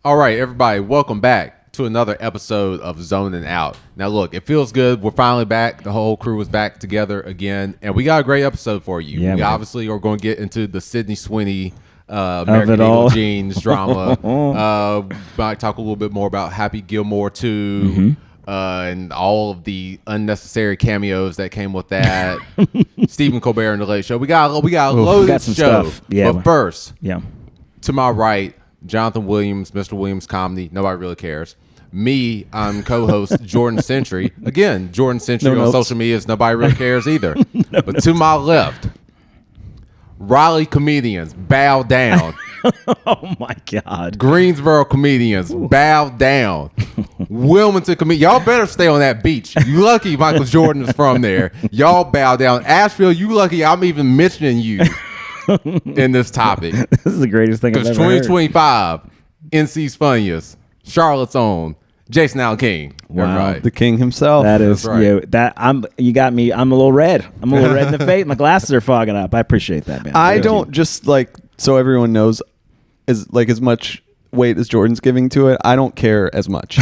All right, everybody, welcome back to another episode of Zoning Out. Now, look, it feels good. We're finally back. The whole crew is back together again, and we got a great episode for you. We obviously are going to get into the Sydney Sweeney American Eagle Jeans drama. Might talk a little bit more about Happy Gilmore 2 and all of the unnecessary cameos that came with that. Stephen Colbert and the Late Show. We got a loaded show. Stuff. Yeah, but first, to my right, Jonathan Williams, Mr. Williams Comedy. Nobody really cares. Me, I'm co-host Jordan Century. Again, Jordan Century on social media. Nobody really cares either. But to my left, Raleigh comedians, bow down. Oh my God. Greensboro comedians, bow down. Wilmington comedians, y'all better stay on that beach. You lucky Michael Jordan is from there. Y'all bow down. Asheville, you lucky I'm even mentioning you in this topic. This is the greatest thing I've ever heard. Because 2025, NC's funniest, Charlotte's own, Jason Allen King. Wow, the king himself. That is, you got me. I'm a little red. I'm a little red in the face. My glasses are fogging up. I appreciate that, man. I don't just so everyone knows, as much weight as Jordan's giving to it. I don't care as much.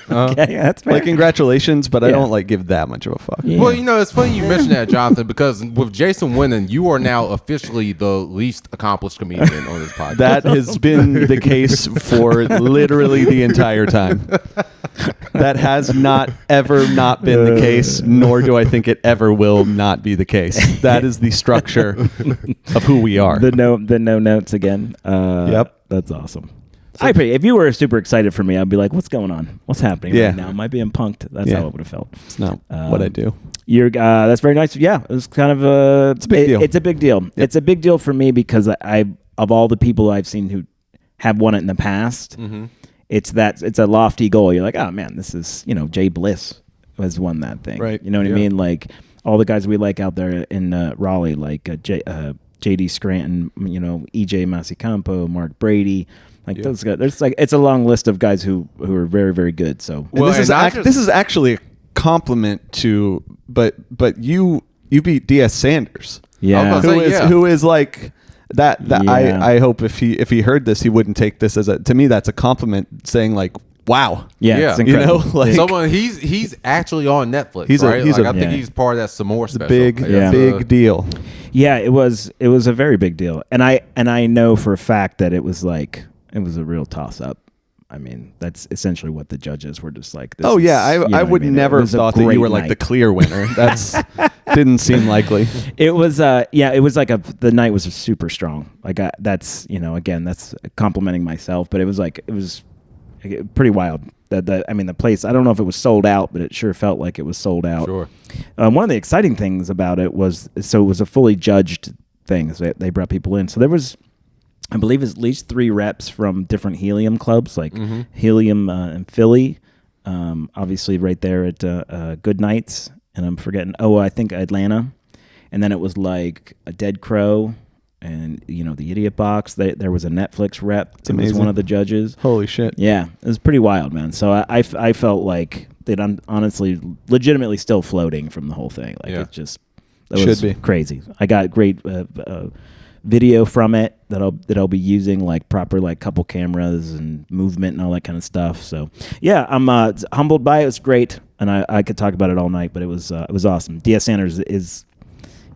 Okay, that's fair. Congratulations, but I don't give that much of a fuck. Yeah. Well, it's funny you mentioned that, Jonathan, because with Jason winning, you are now officially the least accomplished comedian on this podcast. That has been the case for literally the entire time. That has not ever not been the case, nor do I think it ever will not be the case. That is the structure of who we are. The no notes again. Yep. That's awesome. So if you were super excited for me, I'd be like, what's going on? What's happening right now? Am I being punked? That's how it would have felt. It's not what I do. That's very nice. Yeah, it was kind of it's a big deal. It's a big deal. Yep. It's a big deal for me because of all the people I've seen who have won it in the past, it's a lofty goal. You're like, oh man, this is, Jay Bliss has won that thing. Right. You know what I mean? Like all the guys we like out there in Raleigh, like J.D. Scranton, E.J. Masicampo, Mark Brady. Those guys, it's a long list of guys who are very, very good. So this is actually a compliment to, but you beat D.S. Sanders, who is like that. I hope if he heard this, he wouldn't take this as to me that's a compliment, saying like, wow, it's incredible. Someone he's actually on Netflix, right? I think he's part of that some more special. Big deal. Yeah, it was a very big deal, and I know for a fact that it was a real toss up. I mean, that's essentially what the judges were just like. I would never have thought that you were like the clear winner. That's didn't seem likely. It was it was like the night was super strong. That's that's complimenting myself, but it was pretty wild. The place, I don't know if it was sold out, but it sure felt like it was sold out. Sure. One of the exciting things about it was, it was a fully judged thing. So they brought people in. So there was, I believe, at least 3 reps from different Helium clubs, like Helium in Philly, obviously right there at Good Nights, and I'm forgetting, I think Atlanta. And then it was like a Dead Crow, and the Idiot Box. There was a Netflix rep. It was one of the judges. Holy shit! Yeah, it was pretty wild, man. So I felt like they'd honestly, legitimately still floating from the whole thing. It was crazy. I got great video from it that I'll be using, like proper couple cameras and movement and all that kind of stuff. So yeah, I'm humbled by it. It's great, and I could talk about it all night, but it was awesome. D.S. Sanders is.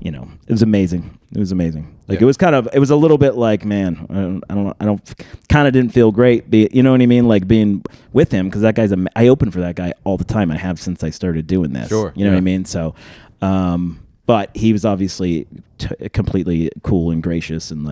It was amazing. It was amazing. It was it was a little bit like, man, I don't kind of didn't feel great. You know what I mean? Like being with him, because that guy's I open for that guy all the time. I have since I started doing this. Sure. You know what I mean? So, but he was obviously completely cool and gracious and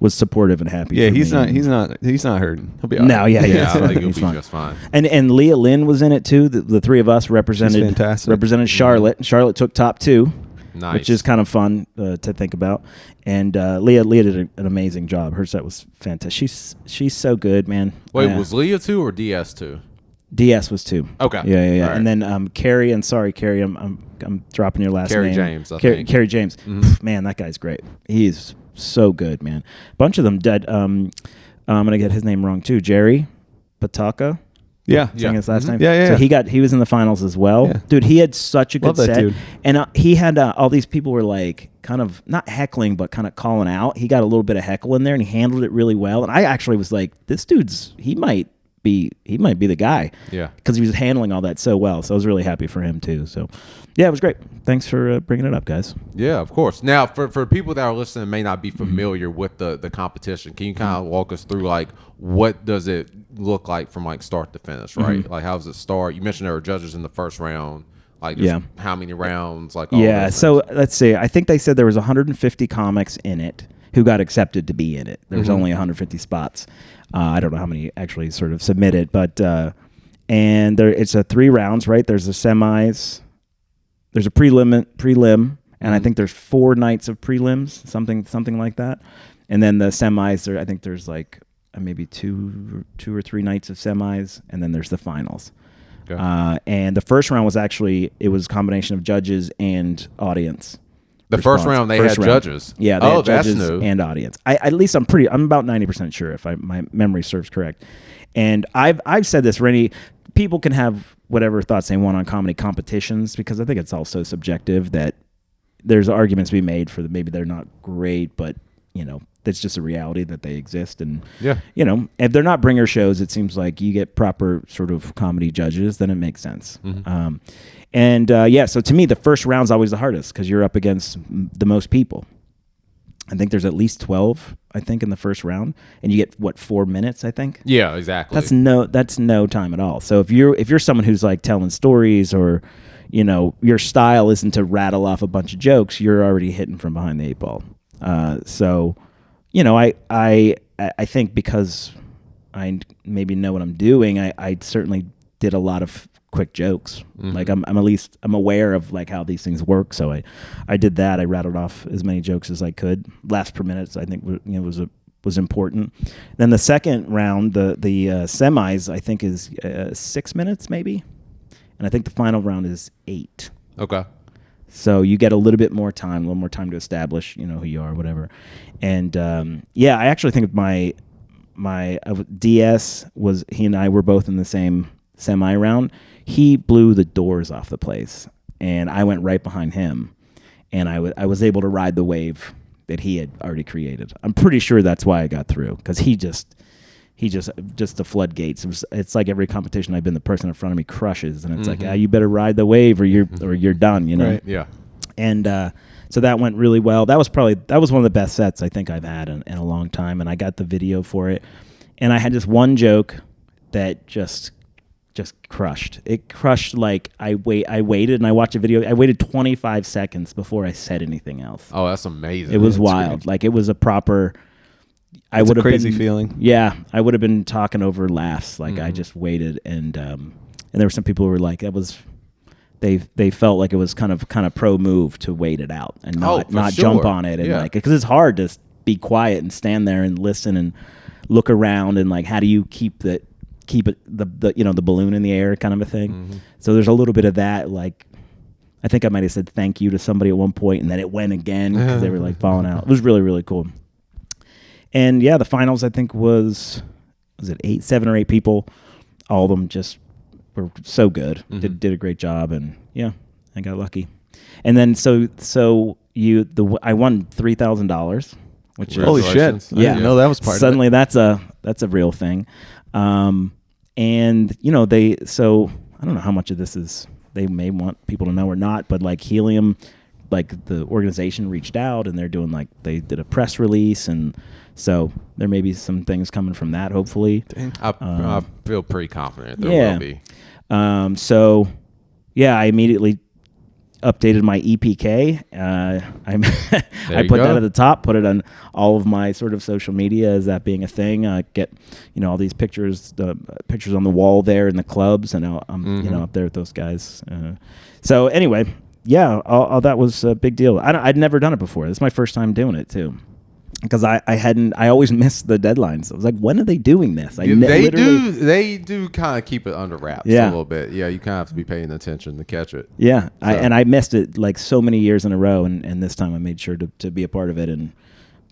was supportive and happy. Yeah, he's not hurting. He'll be all right. No, yeah, I think he'll be just fine. And Leah Lynn was in it too. The 3 of us represented Charlotte. Charlotte took top 2. Nice. Which is kind of fun to think about. And Leah did an amazing job. Her set was fantastic. She's so good, man. Wait, was Leah 2 or DS 2? DS was 2. Okay. Yeah. Right. And then Carrie, and sorry, Carrie, I'm dropping your last Carrie name. James, I think. Carrie James. Man, that guy's great. He's so good, man. A bunch of them dead. I'm going to get his name wrong too. Jerry Pataka. Yeah. Sang his last name. Yeah. So he was in the finals as well. Yeah. Dude, he had such a good set. Dude. And he had all these people were like kind of not heckling, but kind of calling out. He got a little bit of heckle in there and he handled it really well. And I actually was like, this dude's, he might be the guy. Yeah. Because he was handling all that so well. So I was really happy for him too. So yeah, it was great. Thanks for bringing it up, guys. Yeah, of course. Now, for people that are listening and may not be familiar with the competition, can you kind of walk us through like what does it look like from like start to finish, right? Like how does it start? You mentioned there were judges in the first round. Like how many rounds? Like all so let's see. I think they said there was 150 comics in it who got accepted to be in it. There was only 150 spots. I don't know how many actually sort of submitted, but and it's a 3 rounds, right? There's the semis. There's a prelim, and I think there's 4 nights of prelims, something like that. And then the semis, I think there's like maybe two or 3 nights of semis, and then there's the finals. Okay. And the first round was actually, it was a combination of judges and audience. The first round they had judges. Yeah, they had judges and audience. I'm about 90% sure if my memory serves correct. And I've said this, Rennie, people can have whatever thoughts they want on comedy competitions because I think it's all so subjective that there's arguments to be made for maybe they're not great, but that's just a reality that they exist. And if they're not bringer shows, it seems like you get proper sort of comedy judges, then it makes sense. So to me, the first round's always the hardest because you're up against the most people. I think there's at least 12, I think, in the first round, and you get 4 minutes, I think. Yeah, exactly. That's no time at all. So if you're someone who's like telling stories or, your style isn't to rattle off a bunch of jokes, you're already hitting from behind the 8 ball. I think because I maybe know what I'm doing, I certainly did a lot of quick jokes. Like I'm aware of like how these things work. So I did that. I rattled off as many jokes as I could. Laughs per minute, I think was important. Then the second round, the semis, I think is 6 minutes maybe, and I think the final round is 8. Okay. So you get a little bit more time, to establish who you are, whatever. And I actually think my DS was, he and I were both in the same semi round. He blew the doors off the place, and I went right behind him, and I was able to ride the wave that he had already created. I'm pretty sure that's why I got through, because he just the floodgates. It's like every competition I've been, the person in front of me crushes, and it's like, you better ride the wave or you're done, Right. Yeah. And so that went really well. That was one of the best sets I think I've had in a long time, and I got the video for it. And I had this one joke that just crushed. It crushed. Like I waited and I watched a video. I waited 25 seconds before I said anything else. Oh, that's amazing. It was wild. Great. Like it was a proper. I would have crazy feeling. Yeah, I would have been talking over laughs. Like I just waited, and there were some people who were like, that was. They felt like it was kind of pro move to wait it out and not jump on it, and like, because it's hard to be quiet and stand there and listen and look around, and like, how do you keep it the balloon in the air kind of a thing. So there's a little bit of that. Like I think I might have said thank you to somebody at one point, and then it went again because they were like falling out. It was really, really cool. And the finals I think was it 7 or 8 people. All of them just were so good. Did a great job, and I got lucky. And then I won $3,000, which holy shit! Yeah, no, that was part. Suddenly of it. that's a real thing. And I don't know how much of this is they may want people to know or not, but like Helium, like the organization reached out and they're doing they did a press release, and so there may be some things coming from that. Hopefully, I feel pretty confident there will be. I immediately updated my EPK. I put that at the top, put it on all of my sort of social media as that being a thing. Get all these pictures, the pictures on the wall there in the clubs, and I'm up there with those guys. So anyway, all that was a big deal. I'd never done it before. This is my first time doing it too. Because I always missed the deadlines. I was like, when are they doing this? They do kind of keep it under wraps a little bit. Yeah, you kind of have to be paying attention to catch it. Yeah, so. I missed it like so many years in a row, and this time I made sure to be a part of it, and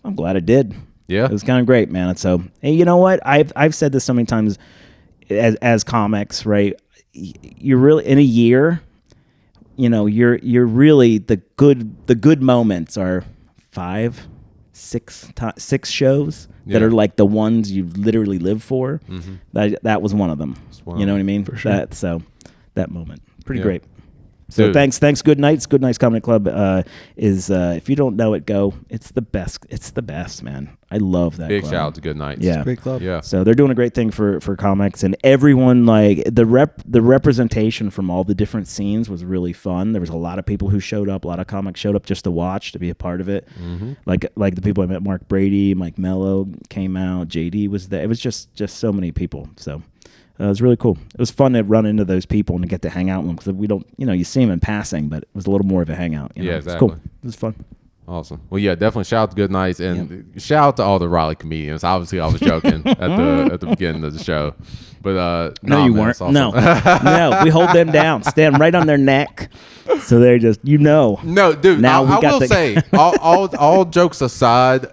I'm glad I did. Yeah, it was kind of great, man. And so, hey, you know what? I've said this so many times. as comics, right? You're really in a year. You're really the good moments are 5, 6 shows that are like the ones you literally live for. Mm-hmm. That was one of them. You know what I mean? For sure. That moment, pretty great. So thanks, Good Nights. Good Nights Comedy Club is if you don't know it, go. It's the best. It's the best, man. I love that. Big club. shout out to Good Nights. Yeah, it's a great club. Yeah. So they're doing a great thing for comics, and everyone, like the representation from all the different scenes was really fun. There was a lot of people who showed up. A lot of comics showed up just to watch, to be a part of it. Mm-hmm. Like the people I met, Mark Brady, Mike Mello came out, JD was there. It was just so many people. So. It was really cool. It was fun to run into those people and to get to hang out with them because we don't, you see them in passing, but it was a little more of a hangout. Yeah, exactly. It's cool. It was fun. Awesome. Well, yeah, definitely shout out to Good Nights and shout out to all the Raleigh comedians. Obviously, I was joking at the beginning of the show, but no, you weren't. Awesome. No, we hold them down, stand right on their neck, so they're just No, dude. Now I will say, all jokes aside,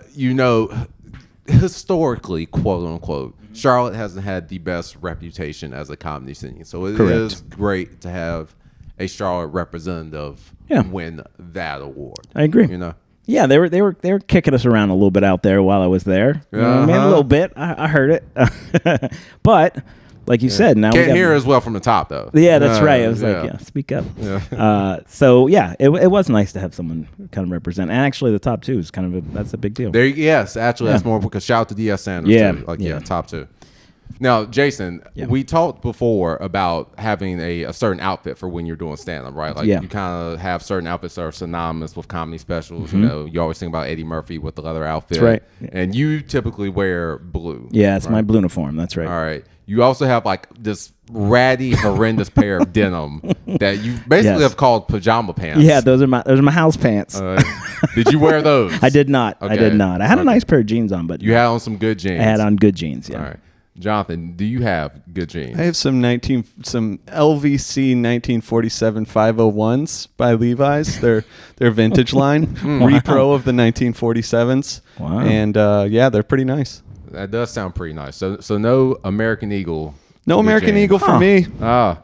historically, quote unquote, Charlotte hasn't had the best reputation as a comedy scene, so it is great to have a Charlotte representative win that award. I agree. Yeah, they were kicking us around a little bit out there while I was there. A little bit. I heard it, but like you said, now can't hear as well from the top though. Yeah, that's right. I was like, speak up. Yeah. So it was nice to have someone kind of represent. And actually, the top 2 is kind of that's a big deal. That's more because shout out to DS Sanders. Yeah, too. Top 2. Now, Jason, we talked before about having a certain outfit for when you're doing stand-up, right? Like you kind of have certain outfits that are synonymous with comedy specials. Mm-hmm. You always think about Eddie Murphy with the leather outfit. That's right. And you typically wear blue. Yeah, it's my blue uniform. That's right. All right. You also have like this ratty, horrendous pair of denim that you basically have called pajama pants. Yeah, those are my house pants. Did you wear those? I did not. Okay. I did not. I had a nice pair of jeans on, but you had on some good jeans. I had on good jeans. Yeah. All right. Jonathan, do you have good jeans? I have some LVC 1947 501s by Levi's. They're vintage line, repro of the 1947s. Wow. And they're pretty nice. That does sound pretty nice. So no American Eagle. No American Eagle for me. Man.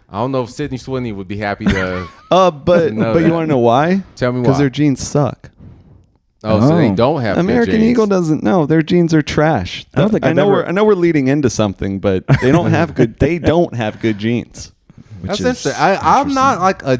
I don't know if Sydney Sweeney would be happy to. But you want to know why? Tell me why. Because their jeans suck. So they don't have American good jeans. Eagle doesn't know their jeans are trash. I know we're leading into something, but they don't have good. They don't have good jeans. That's interesting. I'm not like a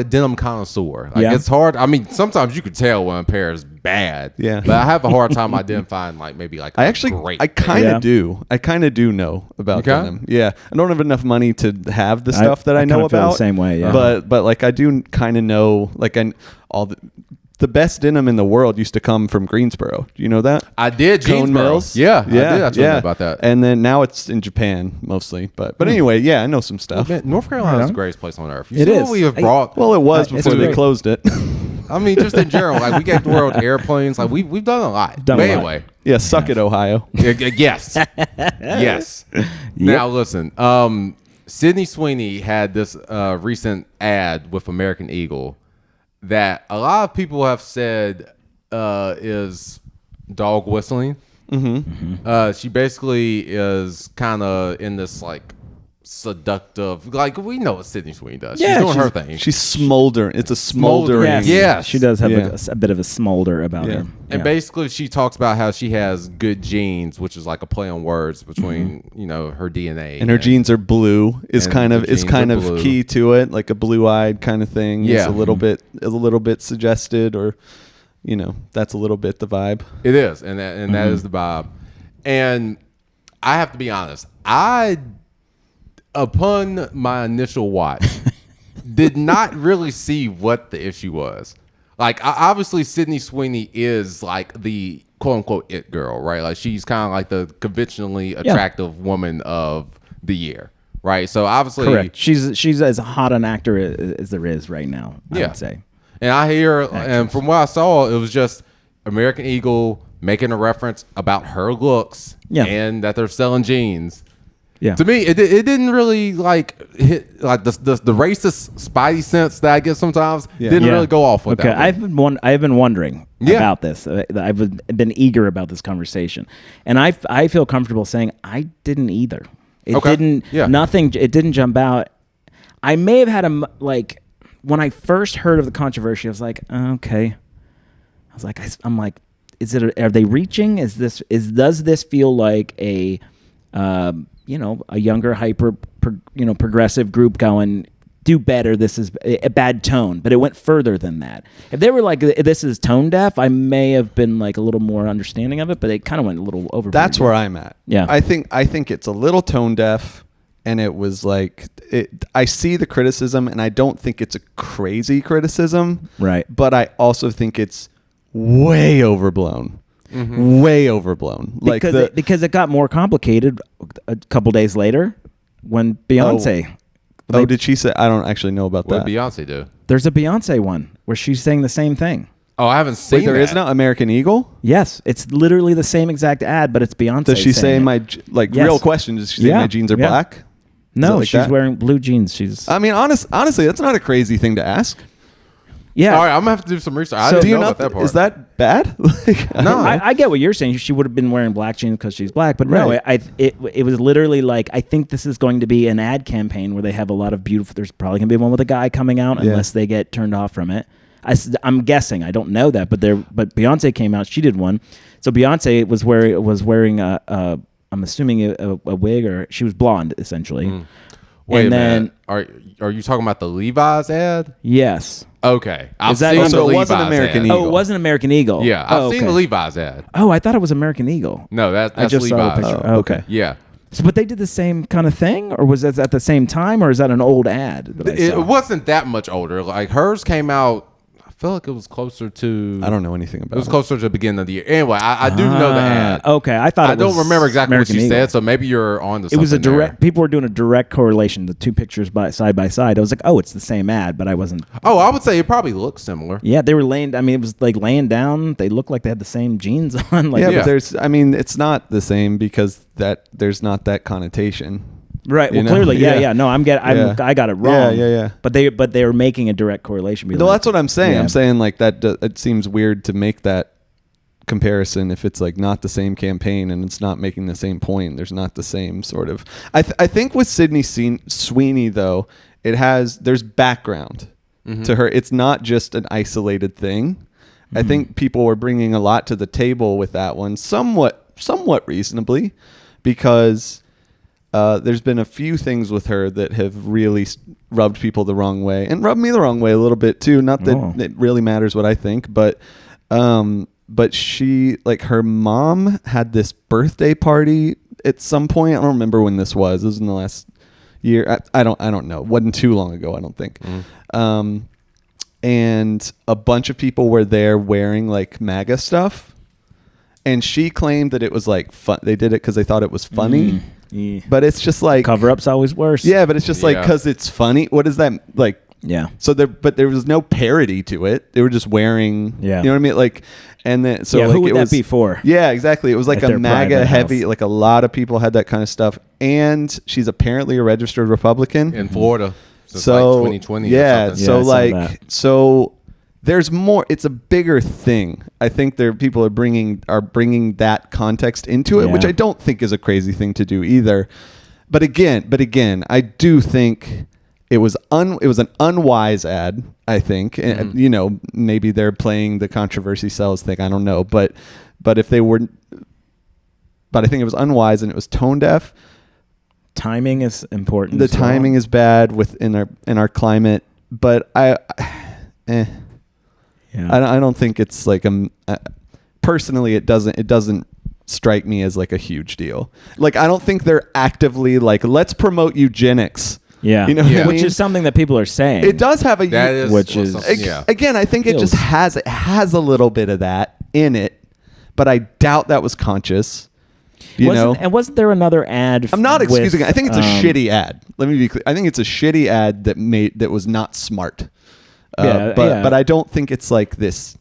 denim connoisseur. It's hard. I mean, sometimes you could tell when a pair is bad. Yeah. But I have a hard time identifying great. I kind of do. I kind of do know about denim. Yeah. I don't have enough money to have the stuff that I know about. The same way. Yeah. But I do kind of know the best denim in the world used to come from Greensboro. Do you know that? I did. Cone Mills. Yeah. I did. I told you about that. And then now it's in Japan mostly. But anyway, I know some stuff. Man, North Carolina is the greatest place on earth. It is. What we have brought. Well, it was before they closed it. I mean, just in general, we gave the world airplanes. We've done a lot. Anyway. Yeah, suck it, Ohio. Yes. Yes. Yep. Now listen. Sydney Sweeney had this recent ad with American Eagle that a lot of people have said is dog whistling. Mm-hmm. She basically is kind of in this seductive, we know what Sydney Sweeney does. She's doing her thing. She's smoldering. It's a smoldering. Yes. She does have a bit of a smolder about her. And basically she talks about how she has good genes, which is like a play on words between her DNA. And her genes are blue is kind of key to it, like a blue-eyed kind of thing. Yeah. Is a little bit suggested, or that's a little bit the vibe. It is, and that is the vibe. And I have to be honest, upon my initial watch, did not really see what the issue was. Obviously, Sydney Sweeney is the quote unquote it girl, right? She's kind of the conventionally attractive woman of the year, right? So obviously, correct. She's as hot an actor as there is right now. I would say. And I hear, and from what I saw, it was just American Eagle making a reference about her looks and that they're selling jeans. Yeah. To me, it didn't really like hit like the racist spidey sense that I get sometimes. Didn't really go off with that. I've been wondering about this. I've been eager about this conversation, and I feel comfortable saying I didn't either. It didn't. Yeah. Nothing. It didn't jump out. I may have had like when I first heard of the controversy, I was like, okay. I'm like, is it? Are they reaching? Does this feel like a a younger progressive group going, do better, this is a bad tone, but it went further than that. If they were like, this is tone deaf, I may have been like a little more understanding of it, but it kind of went a little over. That's where I'm at. Yeah. I think it's a little tone deaf, and it was like, I see the criticism, and I don't think it's a crazy criticism. Right. But I also think it's way overblown. Mm-hmm. Way overblown, because it got more complicated a couple days later when Beyonce. Did she say? I don't actually know about that. What did Beyonce do? There's a Beyonce one where she's saying the same thing. Oh, I haven't seen. Wait, there is no American Eagle? Yes, it's literally the same exact ad, but it's Beyonce. Does she say real question? Does she say my jeans are black? No, she's wearing blue jeans. I mean, honestly, that's not a crazy thing to ask. Yeah. All right, I'm going to have to do some research. I didn't know about that part. Is that bad? No, I get what you're saying. She would have been wearing black jeans because she's black. But no, it was literally like, I think this is going to be an ad campaign where they have a lot of beautiful, there's probably going to be one with a guy coming out unless they get turned off from it. I'm guessing. I don't know that. But Beyonce came out. She did one. So Beyonce was wearing I'm assuming a wig, or she was blonde, essentially. Mm. Wait a minute. Are you talking about the Levi's ad? Yes. Okay. So it wasn't American Eagle. Oh, it wasn't American Eagle. Yeah, I've seen the Levi's ad. Oh, I thought it was American Eagle. No, that's I just Levi's. Saw the picture. Oh, okay. Yeah. So, but they did the same kind of thing, or was that at the same time, or is that an old ad? It wasn't that much older. Like hers came out, I feel like it was closer to. I don't know anything about it. It was closer to the beginning of the year. Anyway, I do know the ad. Okay, I don't remember exactly American what she said, so maybe you're on to something. It was a direct. There. People were doing a direct correlation, the two pictures side by side. I was like, oh, it's the same ad, but I wasn't. Oh, I would say it probably looks similar. Yeah, they were laying. I mean, it was like laying down. They looked like they had the same jeans on. Like, but it's not the same because there's not that connotation. Right. Well, clearly, No, I got it wrong. Yeah. But they were making a direct correlation. No, that's what I'm saying. Yeah. I'm saying like that. It seems weird to make that comparison if it's like not the same campaign and it's not making the same point. There's not the same sort of. I think with Sydney Sweeney though, there's background to her. It's not just an isolated thing. Mm-hmm. I think people were bringing a lot to the table with that one, somewhat reasonably, because. There's been a few things with her that have really rubbed people the wrong way, and rubbed me the wrong way a little bit too. Not that it really matters what I think, but she, like, her mom had this birthday party at some point. I don't remember when this was. It was in the last year. I don't know. It wasn't too long ago, I don't think. And a bunch of people were there wearing like MAGA stuff, and she claimed that it was like fun. They did it because they thought it was funny. Yeah. But it's just like cover-up's always worse. Yeah, but it's just like because it's funny. What is that like? Yeah. So there was no parody to it. They were just wearing. Yeah. You know what I mean? Like, and then like who would that be for? Yeah, exactly. It was like a MAGA heavy. Like a lot of people had that kind of stuff. And she's apparently a registered Republican in Florida. Since so like 2020. Yeah. So there's more. It's a bigger thing. I think people are bringing that context into it, which I don't think is a crazy thing to do either. But again, I do think it was an unwise ad. I think, and, maybe they're playing the controversy sells thing. I don't know, but if they were, but I think it was unwise and it was tone deaf. Timing is important. The timing is bad in our climate, but I don't think it's like personally it doesn't strike me as like a huge deal. Like I don't think they're actively like let's promote eugenics. Yeah. You know what I mean? Which is something that people are saying. It does have again, I think it just has a little bit of that in it, but I doubt that was conscious. And wasn't there another ad? I'm not excusing it. I think it's a shitty ad. Let me be clear. I think it's a shitty ad that was not smart. But I don't think it's like this.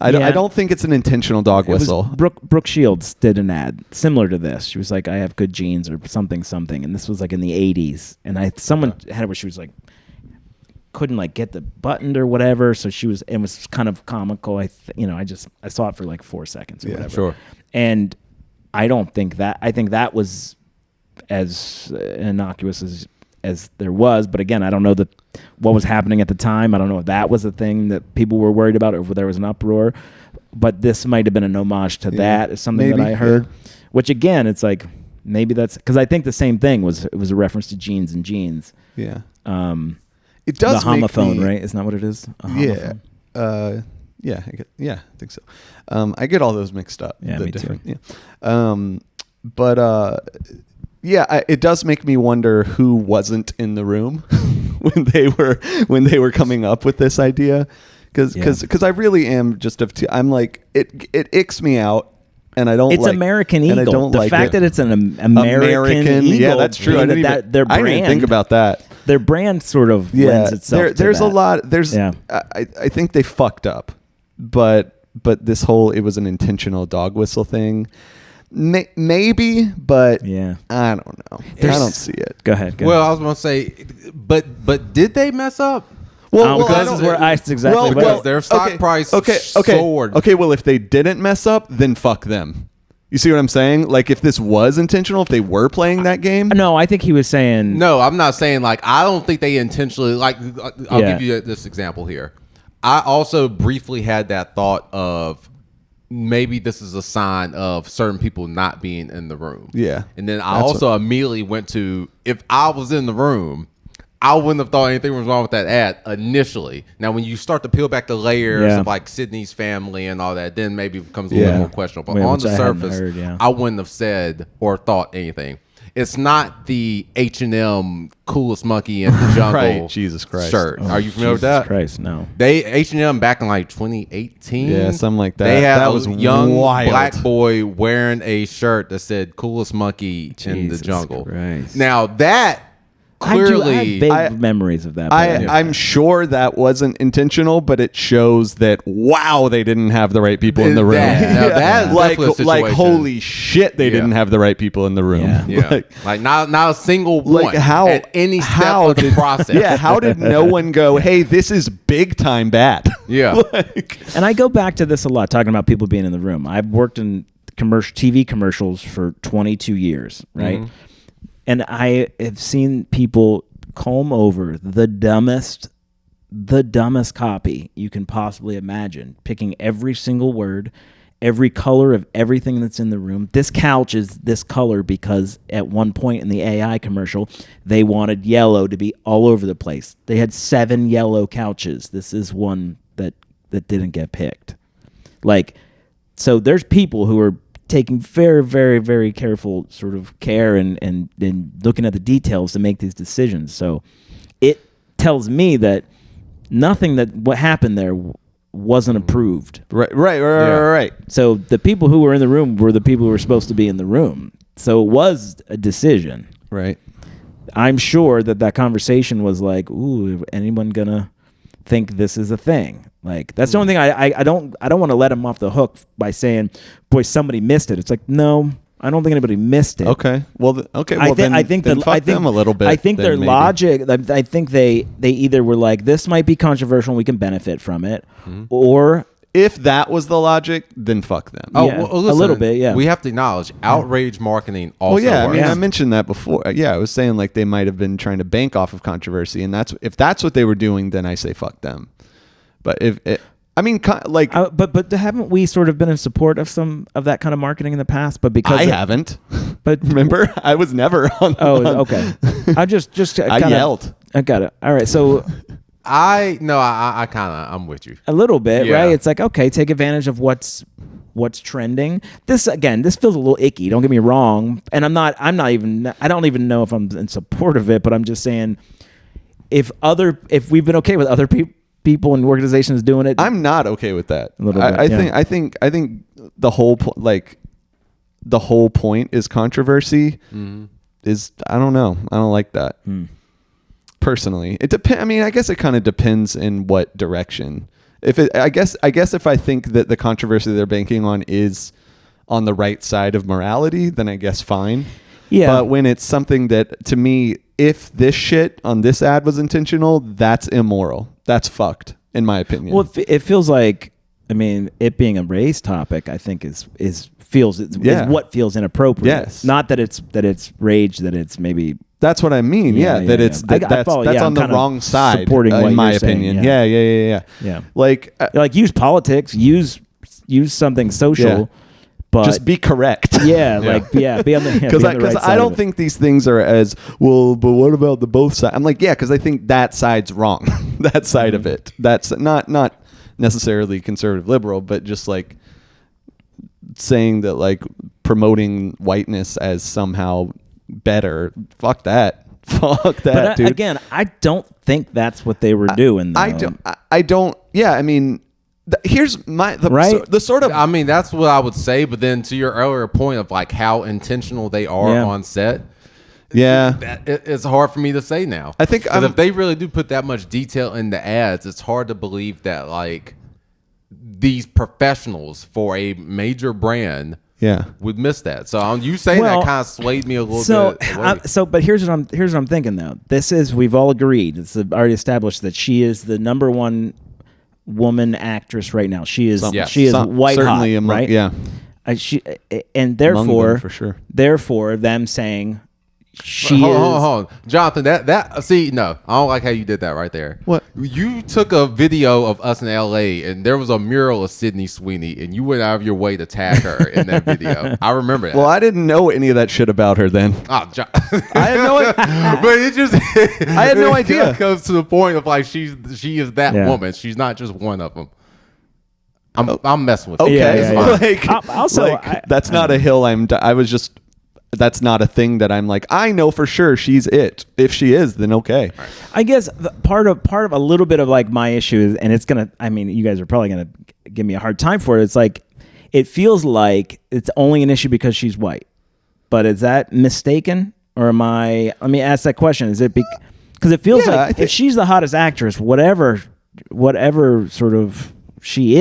I don't think it's an intentional dog whistle. Brooke Shields did an ad similar to this. She was like, I have good genes or something. And this was like in the 80s. And someone had it where she was like, couldn't like get the button or whatever. So it was kind of comical. I saw it for like 4 seconds or whatever. Sure. And I think that was as innocuous as there was. But again, I don't know what was happening at the time. I don't know if that was a thing that people were worried about or if there was an uproar. But this might have been an homage to that. Is something that I heard. Which again, it's like maybe that's because I think the same thing was a reference to jeans and jeans. Yeah. It does the homophone, right? Isn't that what it is? Yeah. I think so. I get all those mixed up. Yeah, me too. Yeah. It does make me wonder who wasn't in the room when they were coming up with this idea, because I really am just I'm like it icks me out. And I don't. It's American Eagle. And I don't the fact that it's an American Eagle. Yeah, that's true. I didn't even think about that. Their brand sort of lends itself. There's to a lot. I think they fucked up, but this whole it was an intentional dog whistle thing. Maybe, but I don't know. I don't see it. Go ahead. Well, I was going to say, but did they mess up? Well, this is where because their stock price soared. Okay, well, if they didn't mess up, then fuck them. You see what I'm saying? Like, if this was intentional, if they were playing that game. No, I think he was saying. No, I'm not saying like I don't think they intentionally. Like, I'll give you this example here. I also briefly had that thought of maybe this is a sign of certain people not being in the room. Yeah, and then I also immediately went to if I was in the room. I wouldn't have thought anything was wrong with that ad initially. Now, when you start to peel back the layers of like Sydney's family and all that, then maybe it becomes a little more questionable. But on the surface, I wouldn't have said or thought anything. It's not the H&M coolest monkey in the jungle right. Jesus Christ. shirt. Are you familiar with that? Christ, no. H&M back in like 2018. Yeah, something like that. They had that was young wild. black boy wearing a shirt that said coolest monkey in the jungle. Christ. Now that clearly, I have vague memories of that. I'm sure that wasn't intentional, but it shows that they didn't have the right people in the room. That like holy shit, they didn't have the right people in the room. Yeah. like not a single one at any step of the process. Yeah, how did no one go, hey, this is big time bad? Yeah. And I go back to this a lot, talking about people being in the room. I've worked in TV commercials for 22 years, right? Mm-hmm. And I have seen people comb over the dumbest copy you can possibly imagine, picking every single word, every color of everything that's in the room. This couch is this color because at one point in the AI commercial, they wanted yellow to be all over the place. They had 7 yellow couches. This is one that didn't get picked. So there's people who are taking very, very, very careful sort of care and looking at the details to make these decisions. So it tells me that nothing what happened there wasn't approved. Right. So the people who were in the room were the people who were supposed to be in the room. So it was a decision. Right. I'm sure that conversation was like, ooh, anyone gonna think this is a thing? Like, that's the only thing I don't want to let him off the hook by saying, boy, somebody missed it. It's like, no, I don't think anybody missed it. Okay. Well, I think them a little bit. I think their logic, I think they either were like, this might be controversial and we can benefit from it, or if that was the logic, then fuck them. Oh, yeah, well, listen, a little bit, yeah. We have to acknowledge outrage marketing also works. I mean, I mentioned that before. Yeah, I was saying like they might have been trying to bank off of controversy, and if that's what they were doing, then I say fuck them. But but haven't we sort of been in support of some of that kind of marketing in the past? But because I haven't. But remember, I was never on. Oh, okay. I yelled. I got it. All right, so I kind of I'm with you a little bit, right? It's like, okay, take advantage of what's trending. This feels a little icky. Don't get me wrong, and I don't even know if I'm in support of it, but I'm just saying if we've been okay with other people and organizations doing it, I'm not okay with that. I think the whole point is controversy. Is I don't know. I don't like that. Personally, it depends. I mean, I guess it kind of depends in what direction. I guess if I think that the controversy they're banking on is on the right side of morality, then I guess fine. Yeah. But when it's something that, to me, if this shit on this ad was intentional, that's immoral. That's fucked, in my opinion. Well, it feels like, I mean, it being a race topic, I think is what feels inappropriate. Yes. Not that it's rage, that it's maybe. That's what I mean. That's on the wrong side, in my opinion. Yeah. Like use politics, use something social. But just be correct. Be on the because right I don't think these things are as well. But what about the both sides? I'm like, because I think that side's wrong. That side of it. That's not necessarily conservative liberal, but just like saying that like promoting whiteness as somehow better. Fuck that. But dude. Again, I don't think that's what they were doing. Though. I don't. Yeah, I mean. Here's the sort of. I mean, that's what I would say. But then to your earlier point of like how intentional they are on set. Yeah, it's hard for me to say now. I think if they really do put that much detail in the ads, it's hard to believe that like these professionals for a major brand would miss that. So you saying that kind of swayed me a little bit. But here's what I'm thinking though. We've all agreed. It's already established that she is the number one woman actress right now. She is white hot, right? Yeah. And therefore, them, for sure. Therefore, them saying hold on, Jonathan. That see, no, I don't like how you did that right there. What? You took a video of us in L.A. and there was a mural of Sydney Sweeney, and you went out of your way to tag her in that video. I remember that. Well, I didn't know any of that shit about her then. Oh, I had no idea. But it just I had no idea. It comes to the point of like she is that woman. She's not just one of them. I'm messing with you. Okay, also that's not a hill I was just. That's not a thing that I'm like, I know for sure she's it. If she is, then okay. I guess part of a little bit of like my issue is, and it's gonna, I mean, you guys are probably gonna give me a hard time for it. It's like, it feels like it's only an issue because she's white. But is that mistaken? Or let me ask that question. Is it because it feels like if she's the hottest actress, whatever sort of she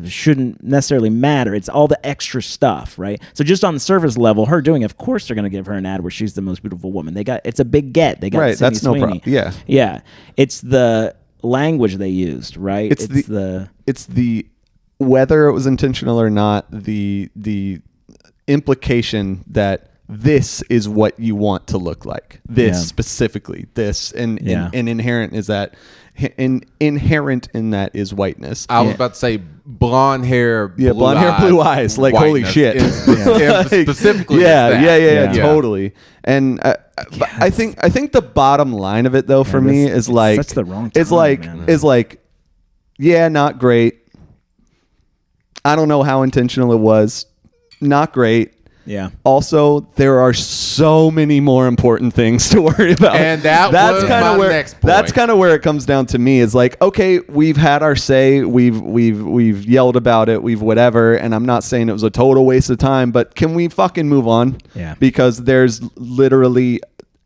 shouldn't necessarily matter. It's all the extra stuff, right? So just on the surface level, her doing, of course, they're going to give her an ad where she's the most beautiful woman. It's a big get. They got right. Sydney That's Sweeney. No problem. Yeah. It's the language they used, right? It's the whether it was intentional or not. The implication that this is what you want to look like. This specifically. This and inherent is that. Inherent in that is whiteness. I was about to say blonde hair, blue eyes. Like holy shit. Specifically, totally. And I think the bottom line of it though for me is like that's the wrong time, is like not great. I don't know how intentional it was. Not great. Yeah. Also, there are so many more important things to worry about, and that's kind of next point. That's kind of where it comes down to me. Is like, okay, we've had our say, we've yelled about it, we've whatever, and I'm not saying it was a total waste of time, but can we fucking move on? Yeah. Because there's literally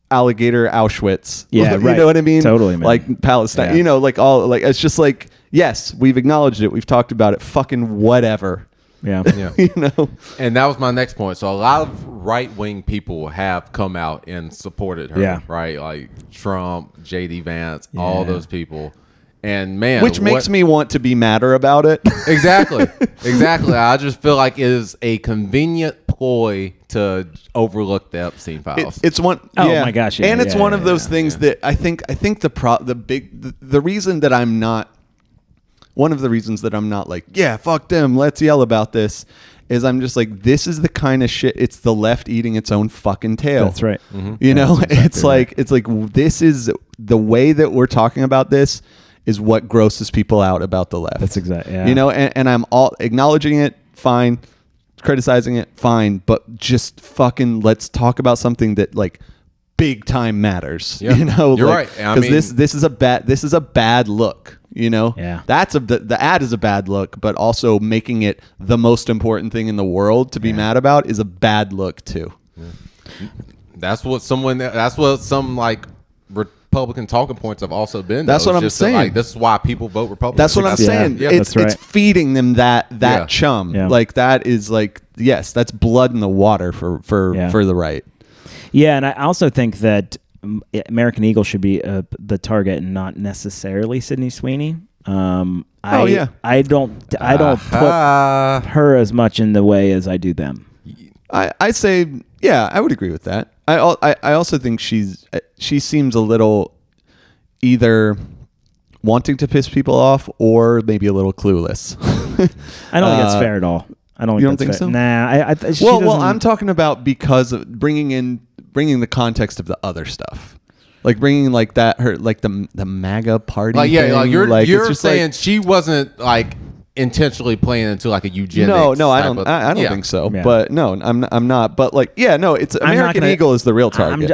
alligator Auschwitz. Yeah, you know what I mean? Totally, man. Like Palestine. You know, like all like it's just like yes, we've acknowledged it, we've talked about it. Fucking whatever. Yeah. You know, and that was my next point. So a lot of right-wing people have come out and supported her. Yeah. Right, like Trump, JD Vance, all those people. And man, which makes me want to be madder about it. Exactly. I just feel like it is a convenient ploy to overlook the Epstein files. It's one. Oh my gosh! And it's one of those things that I think the reason that I'm not. One of the reasons that I'm not like, fuck them, let's yell about this, is I'm just like, this is the kind of shit. It's the left eating its own fucking tail. That's right. Mm-hmm. You know, exactly it's like this is the way that we're talking about this is what grosses people out about the left. That's exactly. Yeah. You know, and I'm all acknowledging it, fine, criticizing it, fine, but just fucking let's talk about something that like big time matters. Yeah. You know, you're right. Because this is a bad look. You know, that's the ad is a bad look, but also making it the most important thing in the world to be mad about is a bad look too. Yeah. That's what some like Republican talking points have also been. That's what I'm saying. Like, this is why people vote Republican. That's what I'm saying. Yeah, it's feeding them that chum. Yeah. Like that is like, yes, that's blood in the water for the right. Yeah, and I also think that American Eagle should be the target and not necessarily Sydney Sweeney. I don't put her as much in the way as I do them. I say, yeah, I would agree with that. I also think she seems a little either wanting to piss people off or maybe a little clueless. I don't think that's fair at all. I don't. You don't think so? Nah. Well, I'm talking about because of bringing the context of the other stuff. Like bringing like that, her like the MAGA party. Like yeah, thing. like you're saying like, she wasn't like intentionally playing into like a eugenics. No, I don't think so. Yeah. But no, I'm not. But like, yeah, no, it's American Eagle is the real target.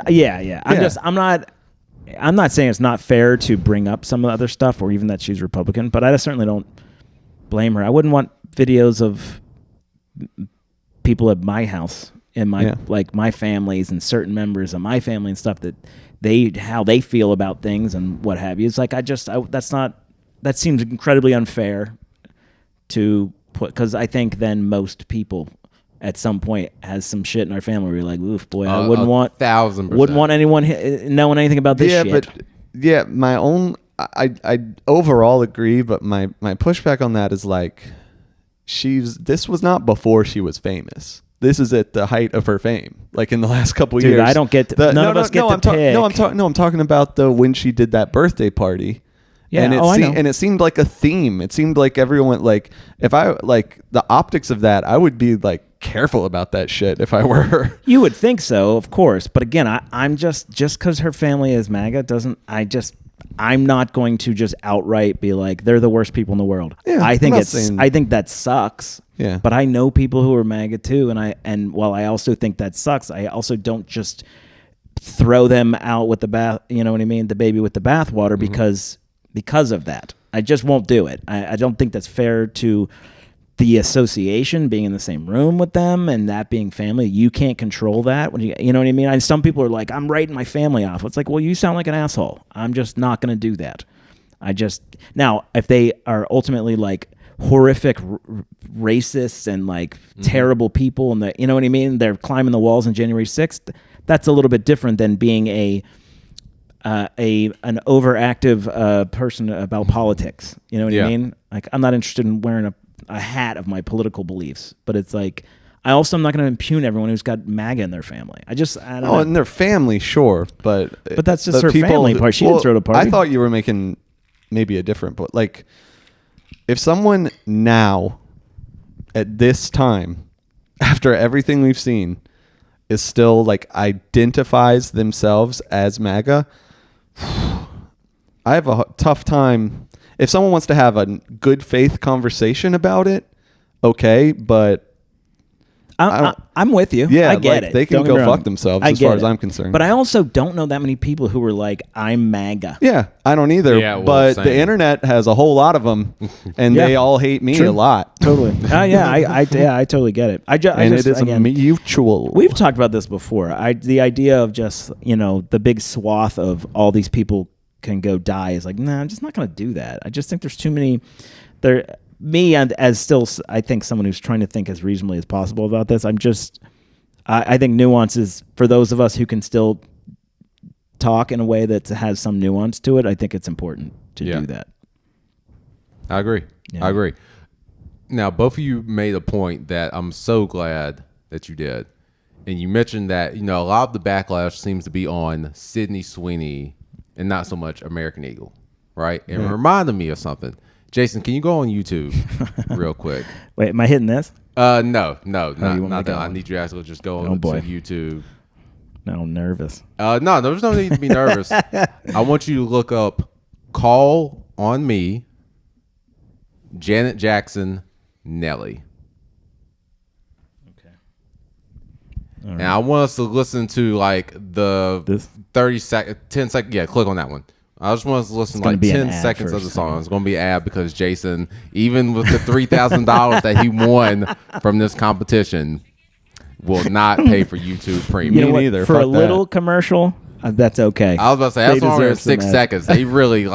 I'm not saying it's not fair to bring up some of the other stuff or even that she's Republican, but I certainly don't blame her. I wouldn't want videos of people at my house and my families and certain members of my family and stuff that how they feel about things and what have you. It's like that seems incredibly unfair to put, because I think then most people at some point has some shit in our family where you're like, oof, boy, I wouldn't want 1,000%. Wouldn't want anyone knowing anything about this shit. But my own I overall agree, but my pushback on that is like this was not before she was famous. This is at the height of her fame, like in the last couple years. I don't get none of us get to pick. I'm talking about when she did that birthday party. Yeah, and it seemed like a theme. It seemed like everyone like if I like the optics of that, I would be like careful about that shit if I were her. You would think so, of course, but again, I'm just because her family is MAGA I'm not going to just outright be like they're the worst people in the world. Yeah, I think that sucks. Yeah. But I know people who are MAGA too, and while I also think that sucks, I also don't just throw them out with the bath. You know what I mean? The baby with the bathwater because of that. I just won't do it. I don't think that's fair to the association being in the same room with them and that being family. You can't control that. When you know what I mean? And some people are like, I'm writing my family off. It's like, well, you sound like an asshole. I'm just not going to do that. Now, if they are ultimately like horrific racists and like terrible people and you know what I mean? They're climbing the walls on January 6th. That's a little bit different than being an overactive person about politics. You know what I mean? Like, I'm not interested in wearing a hat of my political beliefs, but it's like I also am not going to impugn everyone who's got MAGA in their family. I don't know. In their family, sure, but that's just her family part. She didn't throw the party. I thought you were making maybe a different point. Like, if someone now, at this time, after everything we've seen, is still like identifies themselves as MAGA, I have a tough time. If someone wants to have a good faith conversation about it, okay, but I'm with you. Yeah, I get it. They can go fuck themselves as far as I'm concerned. But I also don't know that many people who were like, I'm MAGA. Yeah, I don't either. Yeah, but the internet has a whole lot of them, and they all hate me a lot. Totally. I totally get it. And it is a mutual. We've talked about this before. The idea of just, the big swath of all these people can go die is like, I'm just not going to do that. I just think there's too many me and as still I think someone who's trying to think as reasonably as possible about this. I think nuance is for those of us who can still talk in a way that has some nuance to it. I think it's important to do that. I agree. Yeah. I agree. Now, both of you made a point that I'm so glad that you did. And you mentioned that, a lot of the backlash seems to be on Sydney Sweeney and not so much American Eagle, right? And it reminded me of something. Jason, can you go on YouTube real quick? Wait, am I hitting this? No, not that. I need you to actually just go on to YouTube. Now I'm nervous. No, there's no need to be nervous. I want you to look up Call on Me, Janet Jackson, Nelly. Okay. And I want us to listen to like the 30 second, 10 second. Yeah, click on that one. I just want us to listen to like 10 seconds of the song. It's going to be an ad because Jason, even with the $3,000 that he won from this competition, will not pay for YouTube Premium. For a little commercial, That's okay. I was about to say, that's only in 6 seconds. They really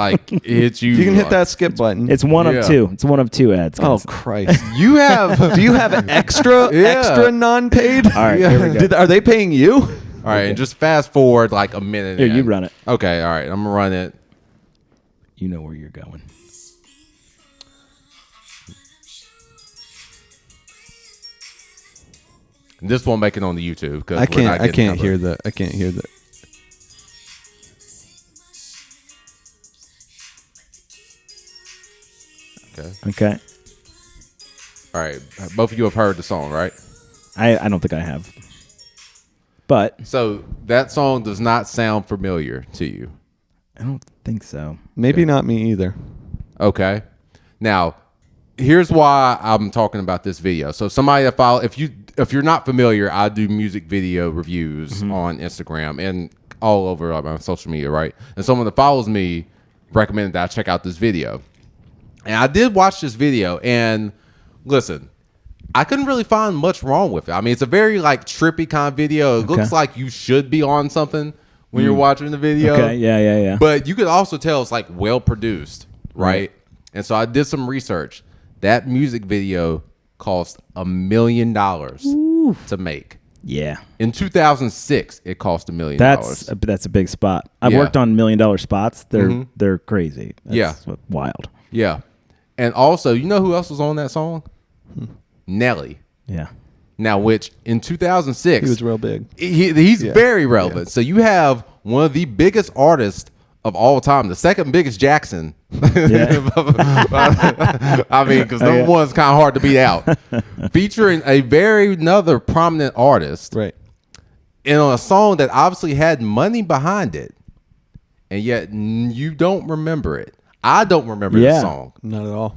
hit you. You can hit that skip button. It's one of two. It's one of two ads. Oh, Christ. Do you have extra non-paid? All right, here we go. Are they paying you? All right, and just fast forward like a minute. Here, you run it. Okay, all right, I'm going to run it. You know where you're going. This won't make it on the YouTube because I can't hear the. Okay. All right. Both of you have heard the song, right? I don't think I have. But so that song does not sound familiar to you. I don't think so. Maybe not me either. Okay. Now, here's why I'm talking about this video. So somebody that follow, if you're not familiar, I do music video reviews on Instagram and all over on social media, right? And someone that follows me recommended that I check out this video. And I did watch this video, and listen, I couldn't really find much wrong with it. I mean, it's a very trippy kind of video. It looks like you should be on something when you're watching the video. Okay, yeah. But you could also tell it's well produced, right? And so I did some research. That music video cost $1 million to make. Yeah. In 2006, it cost $1 million. That's a big spot. I've worked on $1 million spots. They're crazy. That's wild. Yeah. And also, you know who else was on that song? Nelly. Yeah. Now, which in 2006, he was real big. He's very relevant. Yeah. So you have one of the biggest artists of all time, the second biggest Jackson. Yeah. I mean, because number one's kind of hard to beat out. Featuring another prominent artist, right? And on a song that obviously had money behind it, and yet you don't remember it. I don't remember the song. Not at all.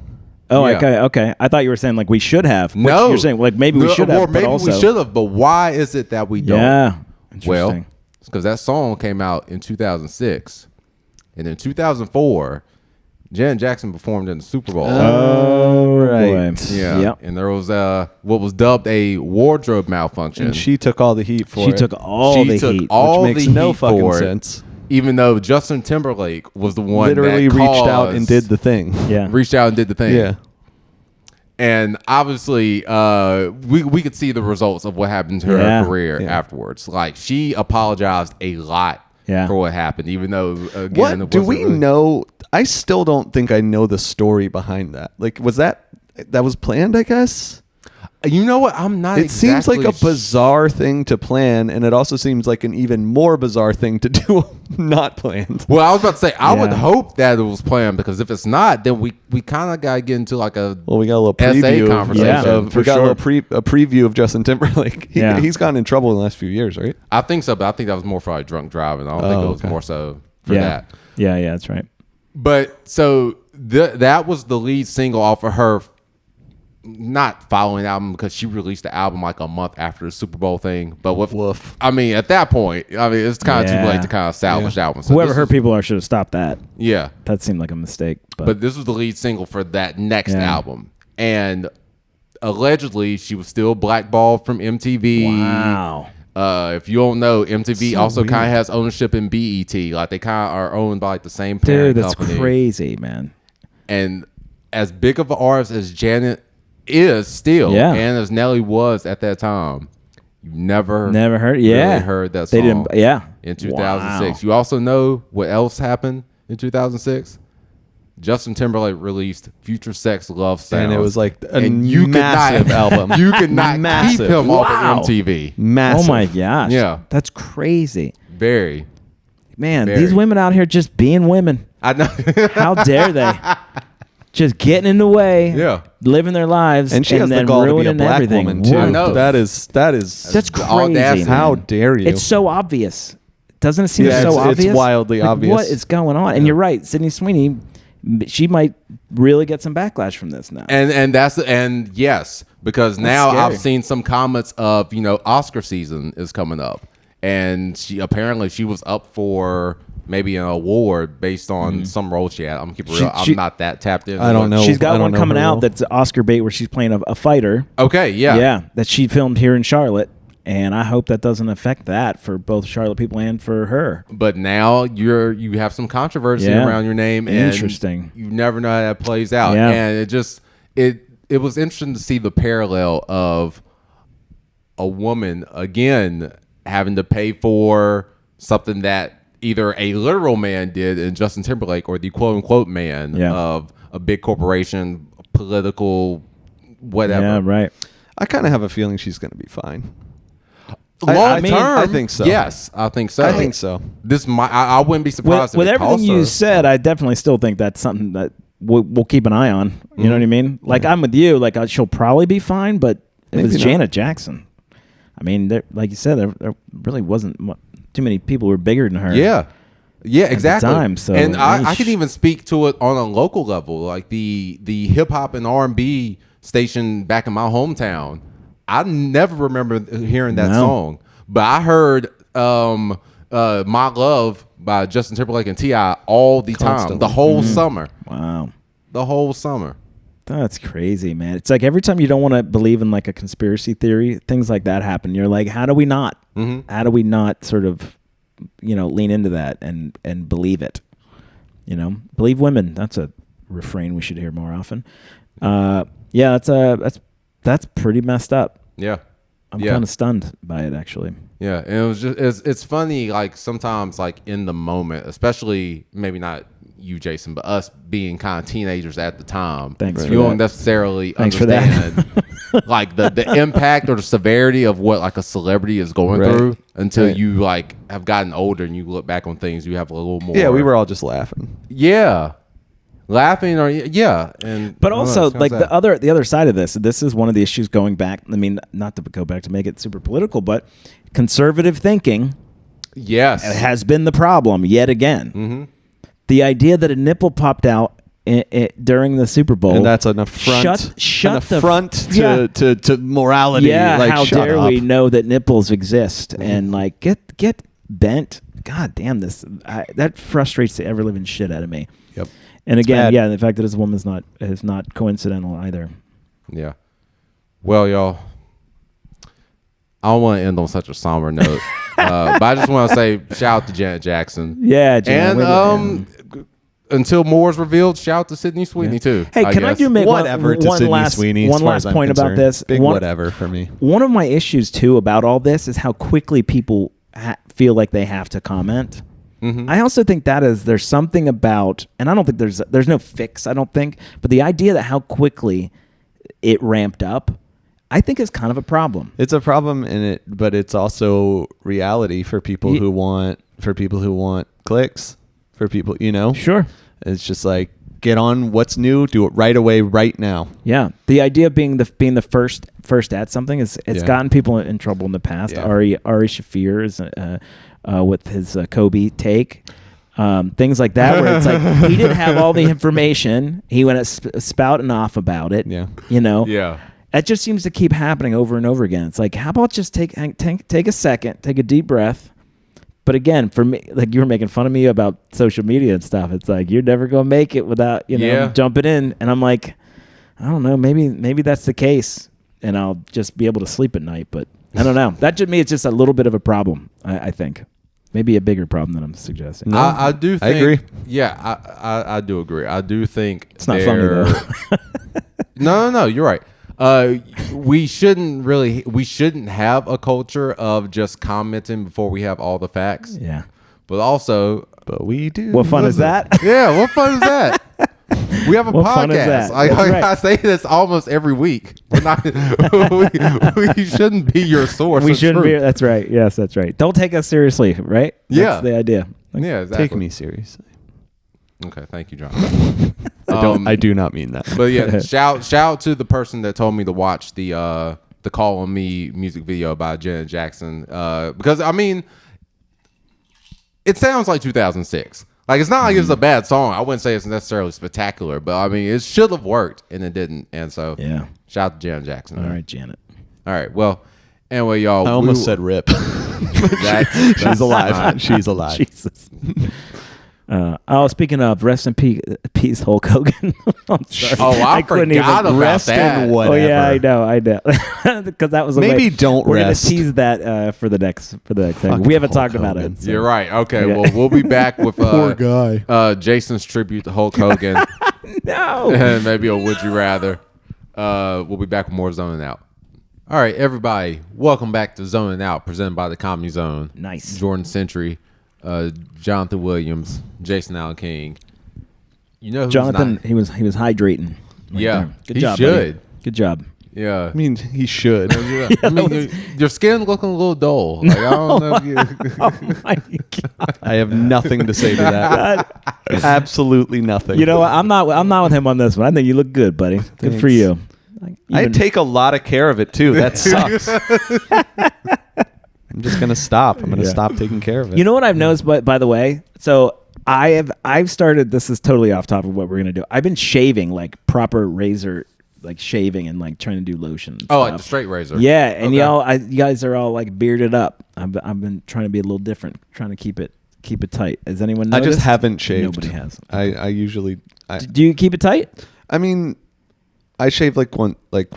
Oh, okay. I thought you were saying we should have. No, you're saying maybe we should have. Or maybe we should have. But why is it that we don't? Yeah. Well, it's because that song came out in 2006, and in 2004, Janet Jackson performed in the Super Bowl. Oh, right. Yeah. Yep. And there was what was dubbed a wardrobe malfunction. And she took all the heat for it. She took all the heat, which makes no fucking sense. Even though Justin Timberlake was the one literally that reached out and did the thing. Yeah. Reached out and did the thing. Yeah. And obviously, we could see the results of what happened to her career afterwards. She apologized a lot for what happened, even though, again, what do we know? I still don't think I know the story behind that. Was that was planned, I guess? You know what? I'm not. It seems like a bizarre thing to plan, and it also seems like an even more bizarre thing to do not planned. Well, I was about to say I would hope that it was planned, because if it's not, then we kind of got to get into we got a little preview conversation. We got a little preview of Justin Timberlake. He's gotten in trouble in the last few years, right? I think so, but I think that was more for drunk driving. I don't think it was more so for that. Yeah, that's right. But so that was the lead single off of her. Not following album, because she released the album a month after the Super Bowl thing. But I mean, at that point, it's kind of too late to kind of salvage that one. So whoever her people are should have stopped that. Yeah, that seemed like a mistake. But this was the lead single for that next album, and allegedly she was still blackballed from MTV. Wow. If you don't know, MTV also kind of has ownership in BET. They kind of are owned by the same parent company. That's crazy, man. And as big of an artist as Janet is still, and as Nelly was at that time, you never heard really heard that song. They didn't, in 2006. You also know what else happened in 2006? Justin Timberlake released Future Sex Love Sounds, and it was a massive album. You could not keep him off of MTV. Massive. Oh my gosh, yeah, that's crazy. Very, man. These women out here just being women. I know. How dare they? Just getting in the way, living their lives, and she has the gall to be a black woman too. I know. That's crazy. How dare you? It's so obvious. Doesn't it seem so obvious? It's wildly obvious. What is going on? And you're right, Sydney Sweeney. She might really get some backlash from this now. And yes, because now I've seen some comments of Oscar season is coming up, and she was up for maybe an award based on some role she had. I'm keeping real. I'm not that tapped in. I don't know. She's got one coming out that's Oscar bait, where she's playing a fighter. Okay, yeah, that she filmed here in Charlotte. And I hope that doesn't affect that for both Charlotte people and for her. But now you have some controversy around your name. Interesting. And you never know how that plays out. Yeah. And it was interesting to see the parallel of a woman, again, having to pay for something that either a literal man did in Justin Timberlake or the quote-unquote man of a big corporation, political, whatever. Yeah, right. I kind of have a feeling she's going to be fine. Long term, I think so. Yes, I think so. I think so. I wouldn't be surprised with if it everything cost you her. said. I definitely still think that's something that we'll keep an eye on. You know what I mean? Like I'm with you. Like she'll probably be fine, but it was Janet Jackson. I mean, like you said, there really wasn't too many people who were bigger than her. Yeah, exactly. At the time, so and I can even speak to it on a local level, like the hip hop and R&B station back in my hometown. I never remember hearing that song, but I heard "My Love" by Justin Timberlake and T.I. all the time, the whole summer. Wow, the whole summer. That's crazy, man. It's like every time you don't want to believe in like a conspiracy theory, things like that happen. You're like, how do we not? How do we not sort of, lean into that and believe it? Believe women. That's a refrain we should hear more often. That's pretty messed up. Yeah. I'm kind of stunned by it, actually. Yeah, and it was just it's funny, like sometimes, like in the moment, especially maybe not you, Jason, but us being kind of teenagers at the time. Thanks. You don't necessarily understand like the impact or the severity of what like a celebrity is going through until you like have gotten older and you look back on things. You have a little more. Yeah, we were all just laughing. Yeah. Laughing and but also like the other side of this is one of the issues going back. I mean, not to go back to make it super political, but conservative thinking has been the problem yet again. The idea that a nipple popped out during the Super Bowl, and that's an affront, to morality. Yeah, like, how dare up. we know that nipples exist and like get bent. God damn this! That frustrates the ever living shit out of me. Yep. And again, the fact that this woman is not coincidental either. Yeah. Well, y'all, I don't want to end on such a somber note, but I just want to say shout out to Janet Jackson. Yeah, Janet. And until more is revealed, shout out to Sydney Sweeney too. Hey, can I do make one last point about this? Big whatever for me. One of my issues too about all this is how quickly people feel like they have to comment. I also think there's something about, and I don't think there's no fix, I don't think, but the idea that how quickly it ramped up, I think is kind of a problem. It's a problem but it's also reality for people who want clicks, for people, Sure. It's just like, get on what's new, do it right away, right now. Yeah. The idea of being the first at something it's gotten people in trouble in the past. Yeah. Ari Shaffir is with his Kobe take, things like that, where it's like he didn't have all the information. He went spouting off about it. Yeah. Yeah. That just seems to keep happening over and over again. It's like, how about just take a second, take a deep breath. But again, for me, like you were making fun of me about social media and stuff. It's like you're never gonna make it without jumping in. And I'm like, I don't know, maybe that's the case, and I'll just be able to sleep at night. But I don't know. That to me, it's just a little bit of a problem. I think. Maybe a bigger problem than I'm suggesting. No, I do think, I agree. Yeah, I do agree. I do think it's not funny though. No, you're right. We shouldn't have a culture of just commenting before we have all the facts. Yeah. But we do. What fun is that? Yeah, what fun is that? We have a what podcast. Fun is that? I say this almost every week. We're not, we shouldn't be your source. We shouldn't be. That's right. Yes, that's right. Don't take us seriously, right? Yeah. That's the idea. Yeah, exactly. Take me seriously. Okay, thank you, John. I do not mean that. But yeah, shout out to the person that told me to watch the Call on Me music video by Janet Jackson, because I mean, it sounds like 2006. Like, it's not like it's a bad song. I wouldn't say it's necessarily spectacular, but I mean, it should have worked, and it didn't. And so, shout out to Janet Jackson. All right, Janet. All right, well, anyway, y'all. I almost said rip. She's alive. She's alive. Jesus. Speaking of, rest in peace, Hulk Hogan. I'm sorry. Oh, I forgot about rest that. In whatever. Oh yeah, I know. Because that was maybe don't we're rest. We're gonna tease that for the next thing. We haven't talked about it. So. You're right. Okay, well, we'll be back with poor guy. Jason's tribute to Hulk Hogan. No, and maybe a would you rather. We'll be back with more Zoning Out. All right, everybody, welcome back to Zoning Out, presented by the Comedy Zone. Nice. Jordan Century, Jonathan Williams, Jason Allen King. You know, Jonathan, he was hydrating. Yeah, good job. Should. Buddy. Good job. Yeah, I mean he should. I mean, your skin looking a little dull. Like, I don't know if you. Oh my God. I have nothing to say to that. Absolutely nothing. You know what? I'm not with him on this one. I think you look good, buddy. Good Thanks. for you. I take a lot of care of it too. That sucks. I'm just gonna stop. I'm gonna stop taking care of it. You know what I've noticed, by the way? So I've started. This is totally off topic of what we're gonna do. I've been shaving like proper razor, like shaving and like trying to do lotion. Oh, like the straight razor. Yeah, and you guys are all like bearded up. I've been trying to be a little different, trying to keep it tight. Has anyone noticed? I just haven't shaved. Nobody has. I usually. Do you keep it tight? I mean, I shave like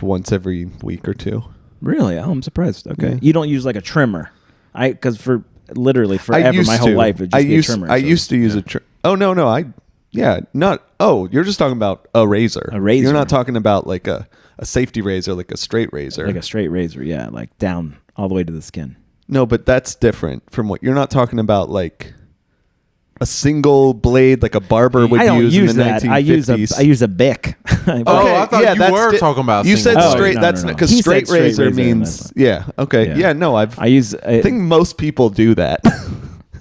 once every week or two. Really? Oh, I'm surprised. Okay, Yeah. you don't use like a trimmer. Because for literally forever, my whole life, it just be a trimmer. I used to use a trimmer. Oh no, not. Oh, you're just talking about a razor. A razor. You're not talking about like a safety razor, like a straight razor. Like a straight razor, yeah, like down all the way to the skin. No, but that's different from what you're not talking about, like a single blade, like a barber would use in the 1950s. I use a Bic. I thought you were talking about. You said single straight. No, that's no. because straight razor means. Yeah. Okay. Yeah. No, I think most people do that.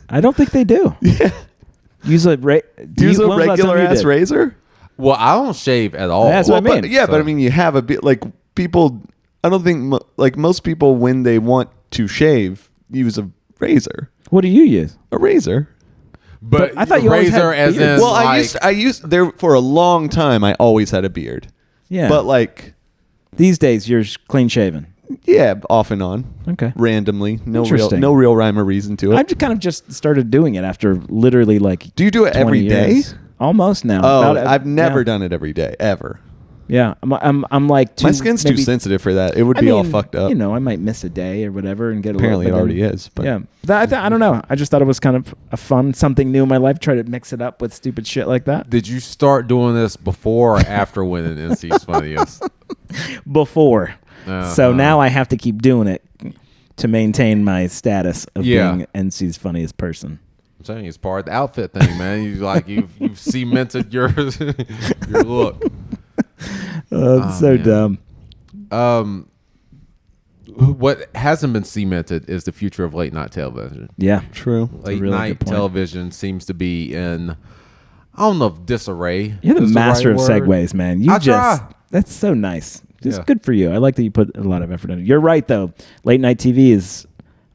I don't think they do. Yeah. Use a regular ass razor. Well, I don't shave at all. That's what I mean. But I mean, you have a bit like people. I don't think like most people when they want to shave use a razor. What do you use? A razor. But I thought you always razor had as beards. in Well, I used there for a long time. I always had a beard. Yeah. But like these days, you're clean shaven. Yeah, off and on. Okay. Randomly, no real rhyme or reason to it. I've just started doing it after literally like. Do you do it every day? Almost now. Oh, I've never done it every day ever. Yeah, I'm like my skin's too sensitive for that. It would be all fucked up. You know, I might miss a day or whatever and get a apparently little. Apparently, it already is. But yeah, I don't know. I just thought it was kind of a fun something new in my life. Try to mix it up with stupid shit like that. Did you start doing this before or after winning NC's Funniest? Before. So now I have to keep doing it to maintain my status of being NC's funniest person. I'm saying it's part of the outfit thing, man. You've cemented your look. It's so dumb. What hasn't been cemented is the future of late night television. Yeah, true. Late night television seems to be in, I don't know if disarray. You're the master of segues, man. Try. That's so nice. It's good for you. I like that you put a lot of effort in it. You're right, though. Late night TV is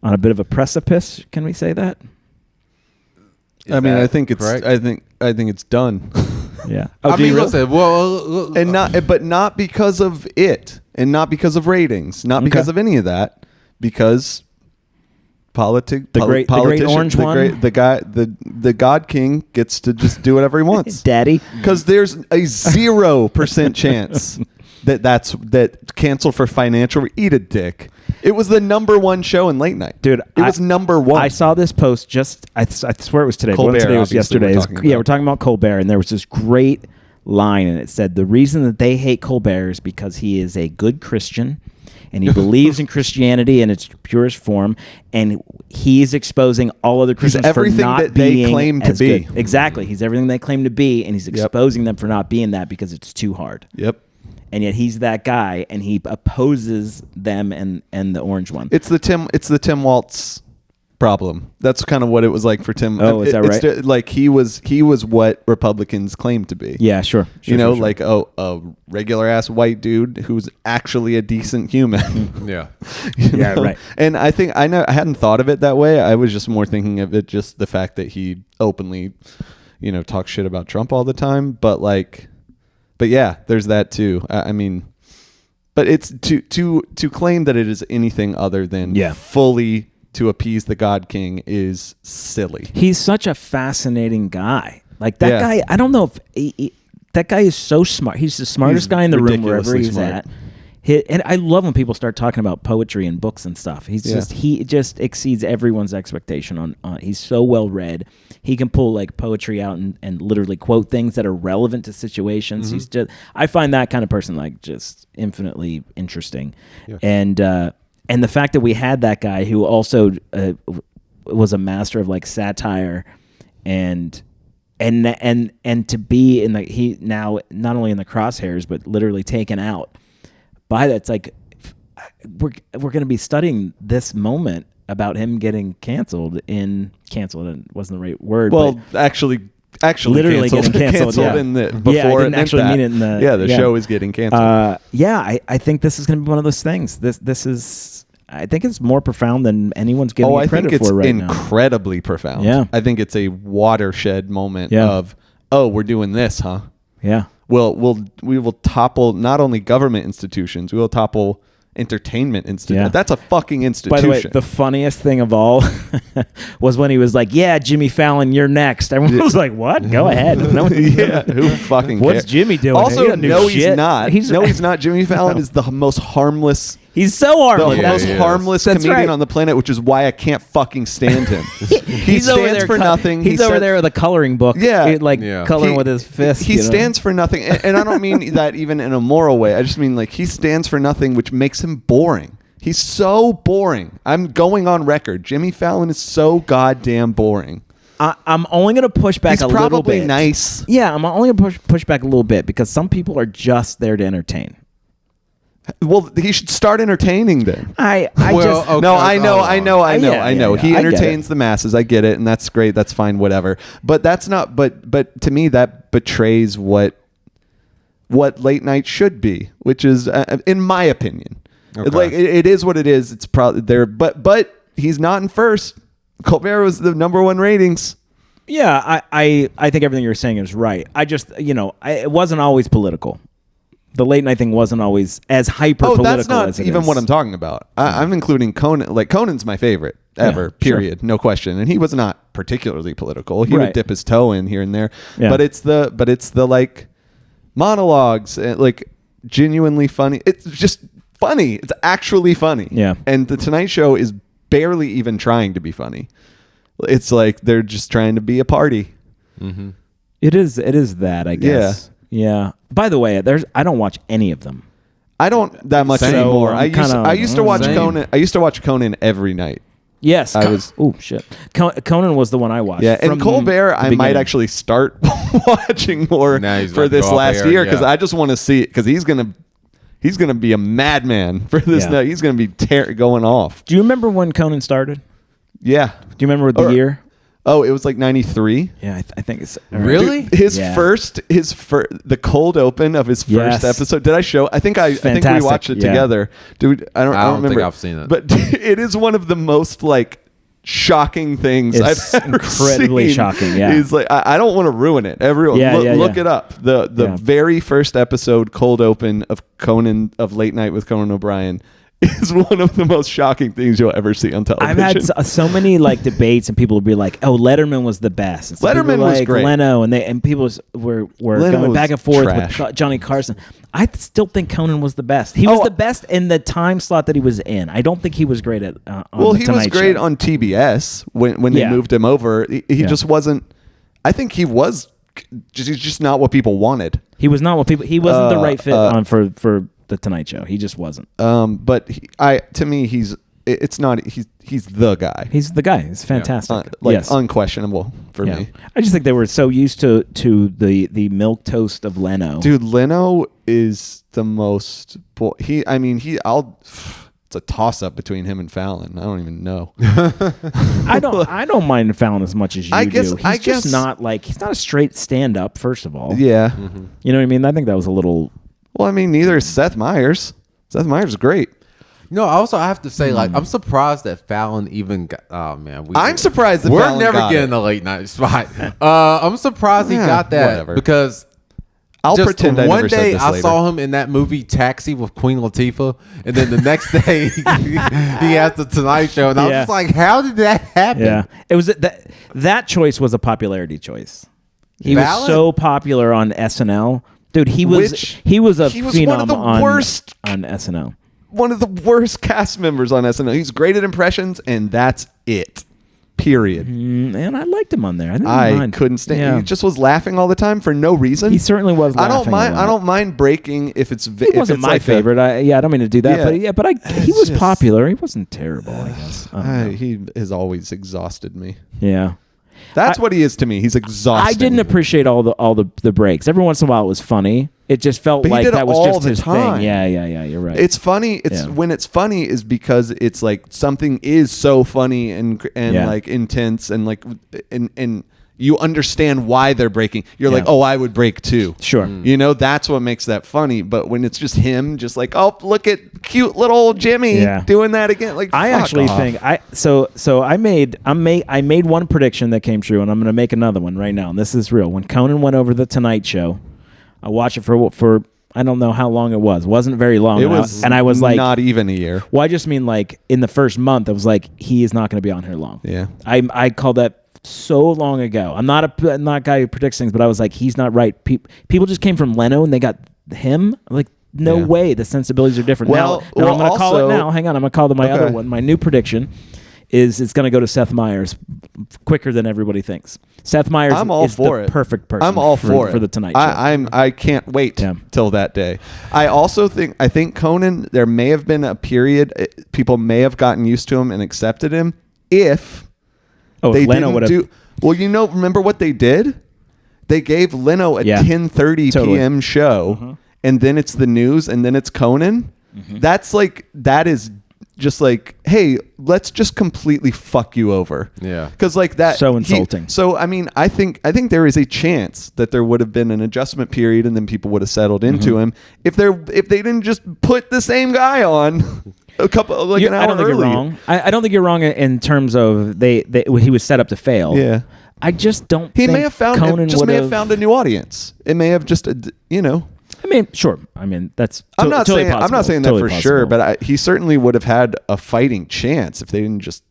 on a bit of a precipice. Can we say that? I think it's. Correct? I think it's done. Yeah. I mean, listen. Well, and not because of it, and not because of ratings, not because of any of that, because the great orange one, the God King gets to just do whatever he wants, Daddy. Because there's a 0% chance that cancel for financial. Eat a dick. It was the number one show in late night, dude. It was number one. I saw this post I swear it was today. Colbert, today was yesterday. We're talking about Colbert, and there was this great line, and it said the reason that they hate Colbert is because he is a good Christian, and he believes in Christianity in its purest form, and he's exposing all other Christians for not that being they claim to be. Good. Exactly, he's everything they claim to be, and he's exposing them for not being that because it's too hard. Yep. And yet he's that guy, and he opposes them and the orange one. It's the Tim Waltz problem. That's kind of what it was like for Tim. Oh, is that right? Like he was what Republicans claim to be. Yeah, sure. Like a regular ass white dude who's actually a decent human. Yeah. Yeah, right. And I hadn't thought of it that way. I was just more thinking of it just the fact that he openly, talks shit about Trump all the time. But yeah, there's that too. I mean, but it's to claim that it is anything other than fully to appease the God King is silly. He's such a fascinating guy. Like that guy, I don't know if that guy is so smart. He's the smartest guy in the room wherever he's at. And I love when people start talking about poetry and books and stuff. He just exceeds everyone's expectation on he's so well read. He can pull like poetry out and literally quote things that are relevant to situations. He's just, I find that kind of person like just infinitely interesting. Yeah. And the fact that we had that guy who also was a master of like satire and to be in he now not only in the crosshairs but literally taken out by that. It's like we're going to be studying this moment about him getting canceled. It wasn't the right word. Well, actually literally canceled, getting canceled in the before I didn't actually mean it in the show is getting canceled. I think this is going to be one of those things. This is, I think it's more profound than anyone's giving it credit for right now. I think it's incredibly profound. Yeah. I think it's a watershed moment of, we're doing this, huh? Yeah. We will topple not only government institutions, we will topple entertainment institutions. Yeah. That's a fucking institution. By the way, the funniest thing of all was when he was like, "Yeah, Jimmy Fallon, you're next." Everyone was like, "What? Go ahead." No, who fucking cares? What's Jimmy doing? Also, he's not. He's not. Jimmy Fallon is the most harmless. He's so harmless. The most harmless comedian on the planet, which is why I can't fucking stand him. He stands for nothing. He's over there with a coloring book. Coloring with his fist. He stands for nothing. And I don't mean that even in a moral way. I just mean like he stands for nothing, which makes him boring. He's so boring. I'm going on record. Jimmy Fallon is so goddamn boring. I'm only going to push back a little bit. He's probably nice. Yeah, I'm only going to push back a little bit because some people are just there to entertain. Well, he should start entertaining then. I know. He entertains the masses. I get it, and that's great. That's fine. Whatever. But that's not. But to me, that betrays what late night should be, which is, in my opinion, like it is what it is. It's probably there, but he's not in first. Colbert was the number one ratings. Yeah, I think everything you're saying is right. I just it wasn't always political. The late night thing wasn't always as hyper political. That's not as it even is. what I'm talking about. I'm including Conan. Like Conan's my favorite ever. Period. Sure. No question. And he was not particularly political. He would dip his toe in here and there. Yeah. But it's the like monologues, like genuinely funny. It's just funny. It's actually funny. Yeah. And the Tonight Show is barely even trying to be funny. It's like they're just trying to be a party. Mm-hmm. It is that, I guess. Yeah. By the way, I don't watch any of them. I don't that much anymore. I used to watch Conan. I used to watch Conan every night. Yes. Oh shit. Conan was the one I watched. Yeah, and Colbert I might actually start watching more for this last year because I just want to see it because he's gonna be a madman for this night. He's gonna be going off. Do you remember when Conan started? Yeah. Do you remember the year? Oh, it was like 93. Yeah, I think it's really the cold open of his first episode. Did I show? I think we watched it together, dude. I don't remember. Think I've seen it, but it is one of the most like shocking things I've ever incredibly seen. shocking. Yeah, he's like, I don't want to ruin it. Everyone, look it up. The very first episode, cold open of Conan of Late Night with Conan O'Brien. Is one of the most shocking things you'll ever see on television. I've had so many like debates, and people will be like, "Oh, Letterman was the best." Letterman was great. Leno, and people were going back and forth with Johnny Carson. I still think Conan was the best. He was the best in the time slot that he was in. I don't think he was great at. He was great on TBS when they moved him over. He just wasn't. I think he was. He's just not what people wanted. He was not what people. He wasn't the right fit for the Tonight Show. He just wasn't. But to me, he's the guy. He's the guy. He's fantastic. Unquestionable for me. I just think they were so used to the milquetoast of Leno. Dude, Leno is the most. It's a toss up between him and Fallon. I don't even know. I don't mind Fallon as much as you do. He's just not like he's not a straight stand up. First of all, yeah. Mm-hmm. You know what I mean? I think that was a little. Well, I mean, neither is Seth Meyers. Seth Meyers is great. No, also I have to say, like, I'm surprised that Fallon even got. Oh man, I'm surprised that we're Fallon never getting a late night spot. I'm surprised he got that because I'll pretend I never said this later. One day I saw him in that movie Taxi with Queen Latifah, and then the next day he has the Tonight Show, and I was just like, how did that happen? Yeah, it was that choice was a popularity choice. He was so popular on SNL, dude. He was a phenom on SNL. One of the worst cast members on SNL. He's great at impressions, and that's it. Period. And I liked him on there. I couldn't stand. Yeah. He just was laughing all the time for no reason. He certainly was. Laughing I don't mind breaking if it's. He wasn't my favorite. I don't mean to do that, but he was popular. He wasn't terrible. I guess he has always exhausted me. Yeah. That's what he is to me. He's exhausting. I didn't appreciate all the breaks. Every once in a while, it was funny. It just felt like that was just his thing. Yeah. You're right. It's funny. When it's funny is because it's like something is so funny and like intense and like and you understand why they're breaking. You're like, oh, I would break too. Sure. You know, that's what makes that funny. But when it's just him, just like, oh, look at cute little old Jimmy doing that again. Like, I actually think I made one prediction that came true, and I'm going to make another one right now. And this is real. When Conan went over the Tonight Show, I watched it for I don't know how long it was. It wasn't very long. And I was like, not even a year. Well, I just mean like in the first month, I was like, he is not going to be on here long. Yeah. I called that so long ago. I'm not a guy who predicts things, but I was like, he's not right. People just came from Leno and they got him. I'm like, no way. The sensibilities are different. Now I'm going to call it now. Hang on. I'm going to call my other one. My new prediction is it's going to go to Seth Meyers quicker than everybody thinks. Seth Meyers is the perfect person. I'm all for the Tonight Show. I can't wait till that day. I also think Conan, there may have been a period people may have gotten used to him and accepted him if they didn't do. Well, remember what they did? They gave Leno a 10:30 p.m. show, and then it's the news, and then it's Conan. That is just like, hey, let's just completely fuck you over. Yeah. Because like that. So insulting. I mean, I think there is a chance that there would have been an adjustment period and then people would have settled into him if they didn't just put the same guy on a couple like an hour I don't think early. You're wrong. I don't think you're wrong in terms of he was set up to fail. Yeah. I just don't he think may have found Conan may have found a new audience. It may have just I mean, sure. I mean, that's I'm not totally saying possible. I'm not saying totally that for possible. sure, but he certainly would have had a fighting chance if they didn't just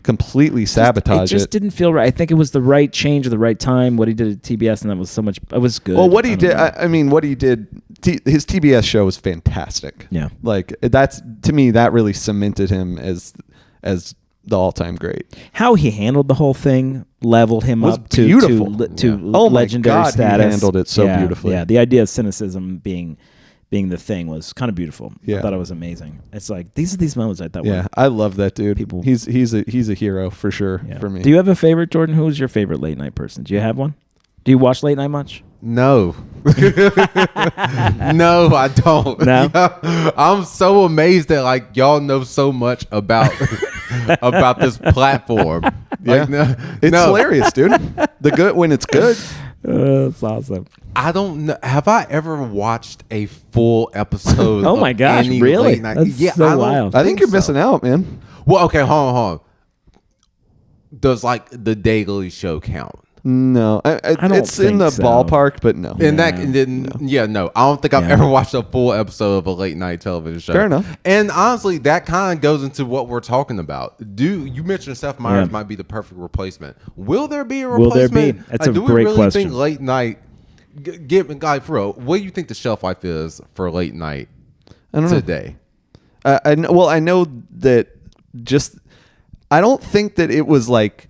completely sabotage it. Just didn't feel right. I think it was the right change at the right time. What he did at TBS, and that was so much. It was good. Well, what he did. I mean, what he did. His TBS show was fantastic. Yeah, like that's to me that really cemented him as the all-time great. How he handled the whole thing leveled him up to legendary status. He handled it so beautifully. Yeah, the idea of cynicism being the thing was kind of beautiful. Yeah. I thought it was amazing. It's like these moments I thought. Yeah, I love that dude. He's a hero for sure for me. Do you have a favorite, Jordan? Who's your favorite late night person? Do you have one? Do you watch late night much? No. No, I don't. No? I'm so amazed that like y'all know so much about this platform. Yeah. It's hilarious, dude. The good when it's good. That's awesome. I don't know. Have I ever watched a full episode? Oh my gosh, really? That's so wild. I think you're missing out, man. Well, okay, hold on. Does like the Daily Show count? No, it's in the ballpark, but no. No. I don't think I've ever watched a full episode of a late night television show. Fair enough. And honestly, that kind of goes into what we're talking about. You mentioned Seth Meyers might be the perfect replacement. Will there be a replacement? Will there be? That's a great question. Do we really think late night? For real, what do you think the shelf life is for late night today? I know that. I don't think that it was like.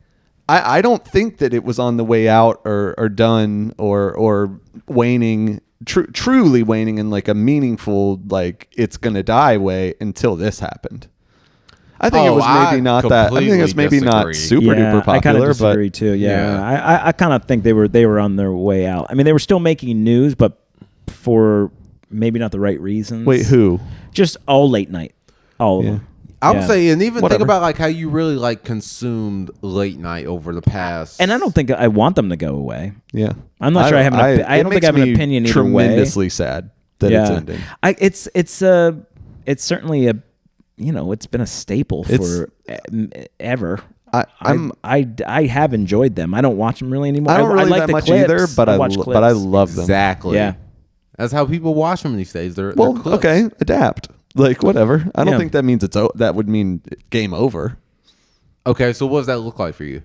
I don't think that it was on the way out or done or waning, truly waning in like a meaningful, like it's going to die way until this happened. I think it was maybe not that. I think it's maybe not super duper popular. I kind of disagree too. Yeah. I kind of think they were on their way out. I mean, they were still making news, but for maybe not the right reasons. Wait, who? Just all late night. All of them. I would say, and even think about like how you really like consumed late night over the past. And I don't think I want them to go away. Yeah, I'm not sure I have I don't think I have an opinion either way. Tremendously sad that it's ending. It's certainly a it's been a staple for ever. I have enjoyed them. I don't watch them really anymore. I don't really like that the much clips. either, but I love them. Exactly. Yeah. That's how people watch them these days. They're Well, clips. okay, adapt. Like, whatever. I don't think that means that would mean game over. Okay, so what does that look like for you?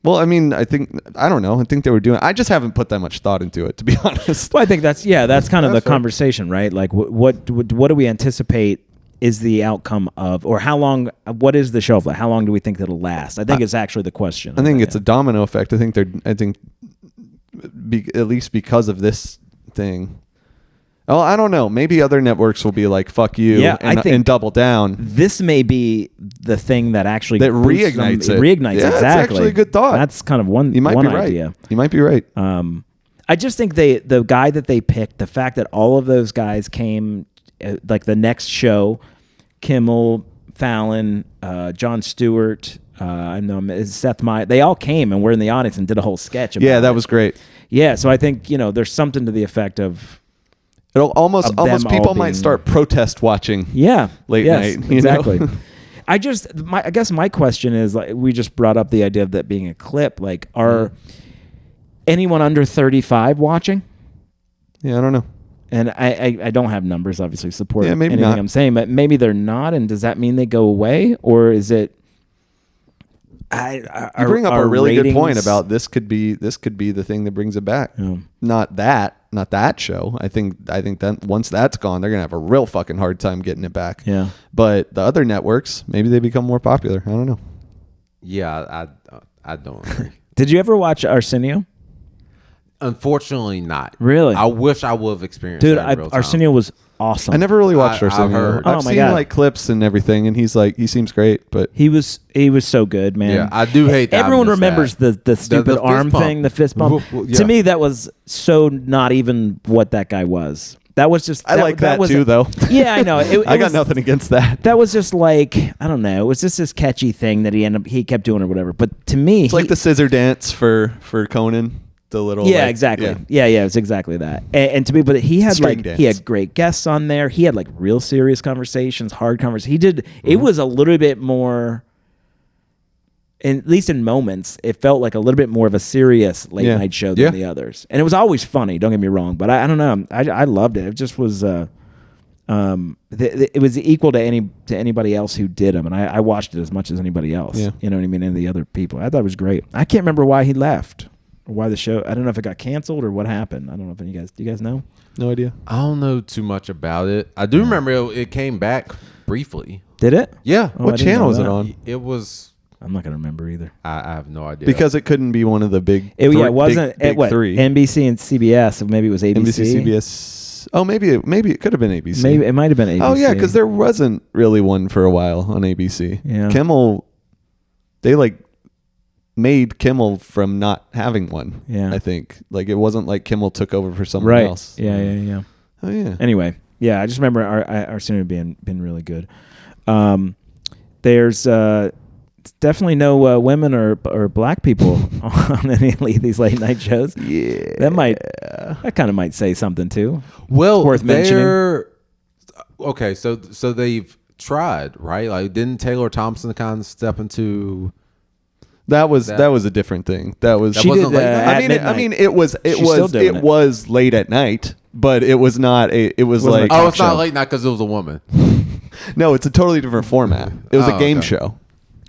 Well, I mean, I don't know. I think they were doing. I just haven't put that much thought into it, to be honest. Well, I think that's kind of the conversation, right? Like, what do we anticipate is the outcome of, or how long? What is the shelf life? How long do we think that'll last? I think it's actually the question. I think it's a domino effect. I think at least because of this thing. Oh, I don't know. Maybe other networks will be like, "Fuck you," and double down. This may be the thing that actually reignites it. Reignites, yeah, exactly. That's actually a good thought. That's kind of one. You might one be right. idea. You might be right. I just think the guy that they picked, the fact that all of those guys came, like the next show, Kimmel, Fallon, Jon Stewart, I know Seth Meyers, they all came and were in the audience and did a whole sketch about that was great. Yeah, so I think there's something to the effect of. It'll almost people might start protest watching. Yeah, late night. Exactly. I guess my question is, like, we just brought up the idea of that being a clip. Like, are anyone under 35 watching? Yeah, I don't know. And I don't have numbers, obviously, support maybe anything not. I'm saying, but maybe they're not. And does that mean they go away, or is it? You bring up a really good point about this could be the thing that brings it back. Yeah. Not that show. I think that once that's gone, they're gonna have a real fucking hard time getting it back. Yeah. But the other networks, maybe they become more popular. I don't know. Yeah, I don't agree. Did you ever watch Arsenio? Unfortunately, not. Really? I wish I would have experienced Dude, that in real time. Arsenio was awesome. I never really watched Arsenio. I've seen like clips and everything, and he seems great, but he was so good, man. Yeah, I do hate that. Everyone remembers the stupid arm thing, the fist bump. Yeah. To me, that was so not even what that guy was. That was just. I like that too, though. Yeah, I know. I got nothing against that. That was just like, I don't know. It was just this catchy thing that he kept doing or whatever. But to me, it's like the scissor dance for Conan. The little exactly. Yeah, it's exactly that. And to me, but he had he had great guests on there. He had like real serious conversations, hard conversations. He did. It was a little bit more. At least in moments, it felt like a little bit more of a serious late night show than the others. And it was always funny. Don't get me wrong, but I don't know. I loved it. It just was. It was equal to anybody else who did them, and I watched it as much as anybody else. Yeah. You know what I mean? And the other people, I thought it was great. I can't remember why he left. Or why the show? I don't know if it got canceled or what happened. I don't know if do you guys know? No idea. I don't know too much about it. I do remember it came back briefly. Did it? Yeah. What channel was it on? It was. I'm not gonna remember either. I have no idea because it couldn't be one of the big. It wasn't. Big three. NBC and CBS. So maybe it was ABC. NBC, CBS. Oh, maybe it could have been ABC. Maybe it might have been ABC. Oh yeah, because there wasn't really one for a while on ABC. Yeah. Kimmel, they made Kimmel from not having one. Yeah. I think it wasn't like Kimmel took over for someone else. Yeah. Oh yeah. Anyway, yeah, I just remember Arsenio being really good. There's definitely no women or black people on any of these late night shows. Yeah. That kind of might say something too. Well, it's worth mentioning. Okay, so they've tried, right? Like, didn't Taylor Thompson kind of step into? That was a different thing. That wasn't late night? I mean, it was late at night, but it was not it was like it's not late night because it was a woman. No, it's a totally different format. It was a game show.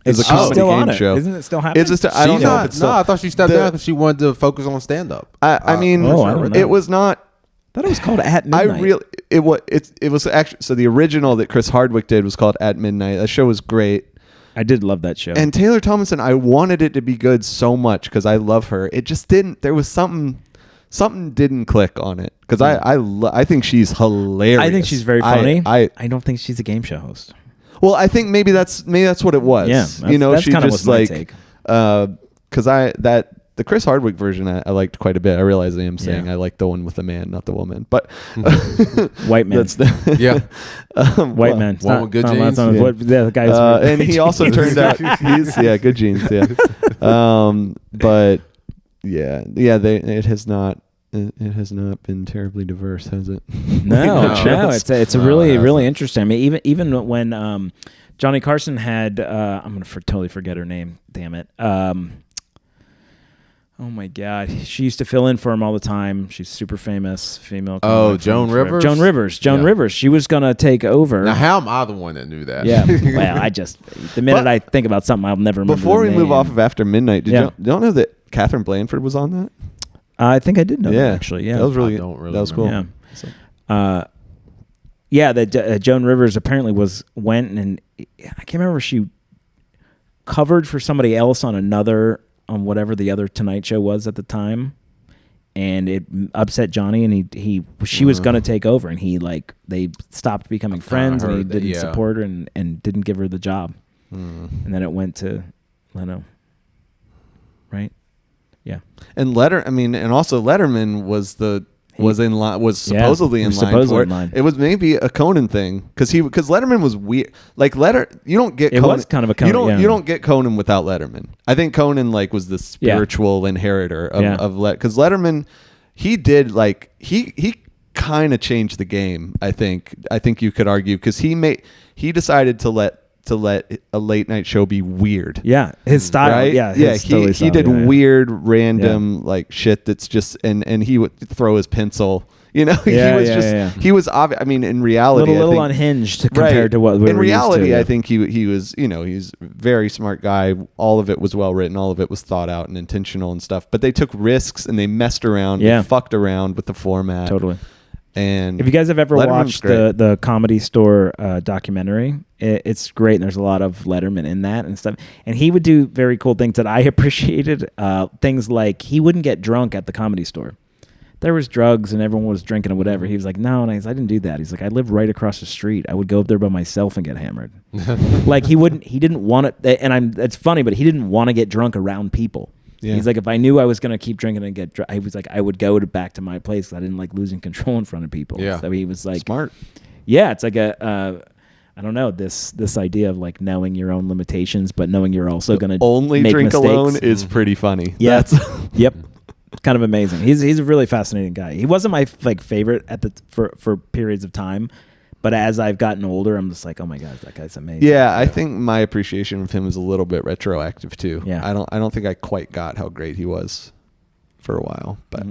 It's a comedy still game on it. show. Isn't it still happening? It's just I don't know if it's still. No, I thought she stepped down because she wanted to focus on stand up. I mean, I don't know. it was not. I thought it was called At Midnight. It was actually, so the original that Chris Hardwick did was called At Midnight. That show was great. I did love that show. And Taylor Tomlinson, I wanted it to be good so much because I love her. It just didn't. There was something didn't click on it because I think she's hilarious. I think she's very funny. I don't think she's a game show host. Well, I think maybe that's what it was. Yeah, that's she kind of just my take. Because the Chris Hardwick version I liked quite a bit. I realize I am saying I like the one with the man, not the woman. But white man. White man. One with good genes. The guy's and he also turned out he's good genes. Yeah. But it has not been terribly diverse, has it? No. It's a really interesting. I mean, even when Johnny Carson had, I'm going to totally forget her name. Damn it. Oh my God. She used to fill in for him all the time. She's super famous female. Oh, Joan Rivers? Joan Rivers. She was going to take over. Now, how am I the one that knew that? Yeah. Well, the minute I think about something, I'll never remember. Before we move off of After Midnight, you don't know that Catherine Blanford was on that? I think I did know that, actually. Yeah. That was really, that was cool. Yeah. That Joan Rivers apparently went and I can't remember if she covered for somebody else on whatever the other Tonight Show was at the time, and it upset Johnny, and she was gonna take over, and they stopped becoming friends, and he didn't support her and didn't give her the job, and then it went to Leno, right? Yeah, and also Letterman was supposedly in line for it. It was maybe a Conan thing because Letterman was weird. Like you don't get. It Conan, was kind of a Conan. You don't get Conan without Letterman. I think Conan was the spiritual inheritor of because Letterman, he did he kind of changed the game. I think you could argue because he decided to let a late night show be weird. Yeah, his style. Right? Yeah, he did weird, random shit that's just and he would throw his pencil. He was obvious. I mean, in reality, a little unhinged compared to what we were in reality. Used to, I think he was. He's a very smart guy. All of it was well written. All of it was thought out and intentional and stuff. But they took risks and they messed around. They fucked around with the format. Totally. And if you guys have ever watched the Comedy Store documentary, it's great. And there's a lot of Letterman in that and stuff. And he would do very cool things that I appreciated. Things like he wouldn't get drunk at the Comedy Store. There was drugs and everyone was drinking and whatever. He was like, no, and I didn't do that. He's like, I lived right across the street. I would go up there by myself and get hammered. He didn't want to, and it's funny, but he didn't want to get drunk around people. Yeah. He's like, if I knew I was going to keep drinking and get drunk, I was like, I would go back to my place because I didn't like losing control in front of people. Yeah. So he was like, smart. Yeah. It's like I don't know, this idea of like knowing your own limitations, but knowing you're also going to only make drink mistakes. Alone is pretty funny. Yeah. Yep. Kind of amazing. He's a really fascinating guy. He wasn't my favorite for periods of time, but as I've gotten older, I'm just like, oh my God, that guy's amazing. Yeah, I think my appreciation of him is a little bit retroactive too. Yeah. I don't think I quite got how great he was for a while, but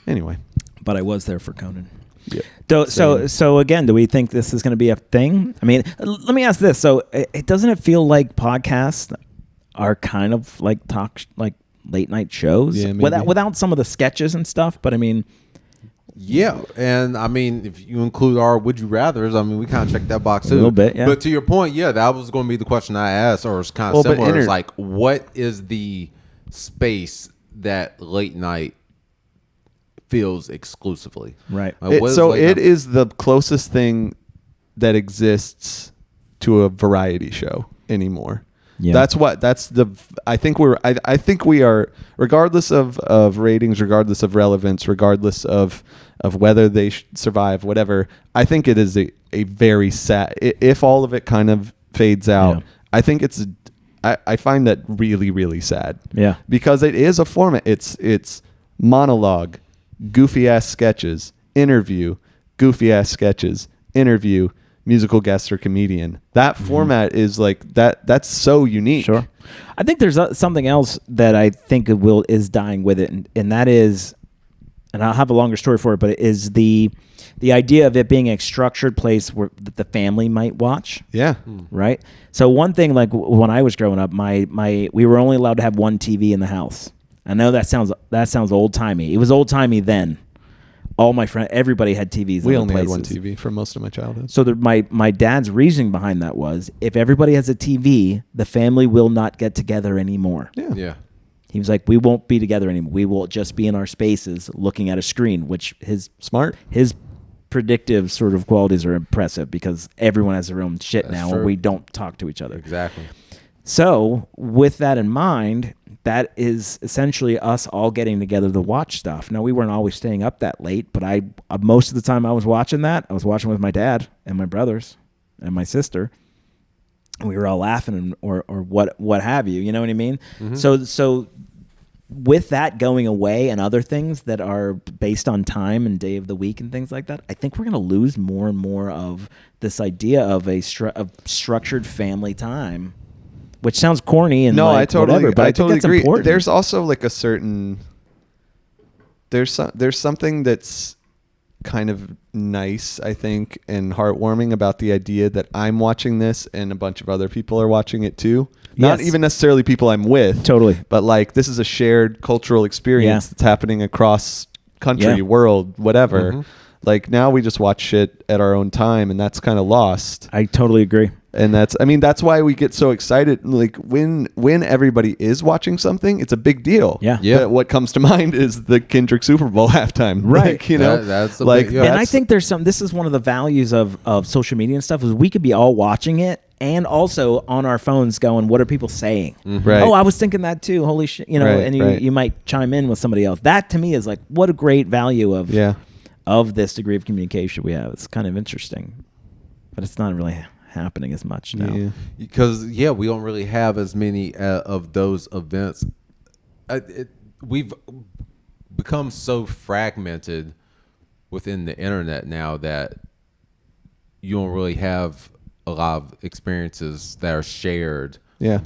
anyway. But I was there for Conan. Yeah. So again, do we think this is going to be a thing? I mean, let me ask this. So doesn't it feel like podcasts are kind of like late night shows without some of the sketches and stuff? But I mean, yeah, and I mean, if you include our would you rathers, I mean, we kind of checked that box too. A little bit, yeah. But to your point, yeah, that was going to be the question I asked, or it's kind of similar. It's like, what is the space that late night feels exclusively? Right. It is the closest thing that exists to a variety show anymore. Yeah. I think we are, regardless of ratings, regardless of relevance, regardless of whether they survive, whatever. I think it is a very sad, if all of it kind of fades out, I think I find that really, really sad. Yeah. Because it is a format. It's monologue, goofy ass sketches, interview, goofy ass sketches, interview, musical guest or comedian. That format is like that. That's so unique. Sure. I think there's something else that I think is dying with it, and that is, and I'll have a longer story for it, but it is the idea of it being a structured place where the family might watch. Yeah. Right. So one thing, like when I was growing up, we were only allowed to have one TV in the house. I know that sounds old timey. It was old timey then. All my friends, everybody had TVs. We only had one TV for most of my childhood. So my dad's reasoning behind that was, if everybody has a TV, the family will not get together anymore. Yeah. He was like, we won't be together anymore. We will just be in our spaces looking at a screen, which his predictive sort of qualities are impressive because everyone has their own shit now and we don't talk to each other. Exactly. So with that in mind, that is essentially us all getting together to watch stuff. Now, we weren't always staying up that late, but most of the time I was watching with my dad and my brothers and my sister. We were all laughing or what have you. You know what I mean? Mm-hmm. So with that going away and other things that are based on time and day of the week and things like that, I think we're going to lose more and more of this idea of of structured family time, which sounds corny and no, like I totally, whatever, but I think totally agree. Important. There's also like a certain there's something that's kind of nice, I think, and heartwarming about the idea that I'm watching this and a bunch of other people are watching it too. Not even necessarily people I'm with. Totally. But like this is a shared cultural experience that's happening across country, world, whatever. Mm-hmm. Like now we just watch shit at our own time and that's kind of lost. I totally agree. And that's why we get so excited. Like when everybody is watching something, it's a big deal. Yeah. But what comes to mind is the Kendrick Super Bowl halftime. Right. Like, you know, that's like, big, and I think this is one of the values of social media and stuff is we could be all watching it and also on our phones going, what are people saying? Mm-hmm. Right. Oh, I was thinking that too. Holy shit. You know, right, and right. you might chime in with somebody else. That to me is like, what a great value of this degree of communication we have. It's kind of interesting, but it's not really happening as much now. Because we don't really have as many of those events. We've become so fragmented within the internet now that you don't really have a lot of experiences that are shared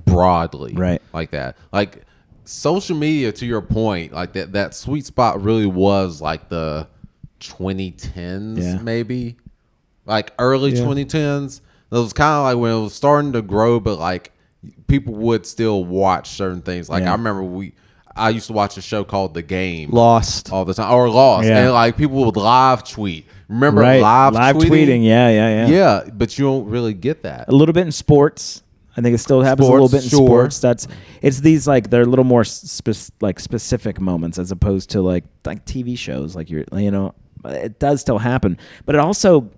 broadly like that. Like social media, to your point, like that sweet spot really was like the 2010s, maybe like early 2010s. It was kind of like when it was starting to grow, but like people would still watch certain things. Like I remember I used to watch a show called The Game, Lost all the time, or Lost, and like people would live tweet. Remember live tweeting? Yeah. But you don't really get that. A little bit in sports. I think it still happens a little bit in sports. It's these like they're a little more specific moments as opposed to like TV shows. Like it does still happen, but it also,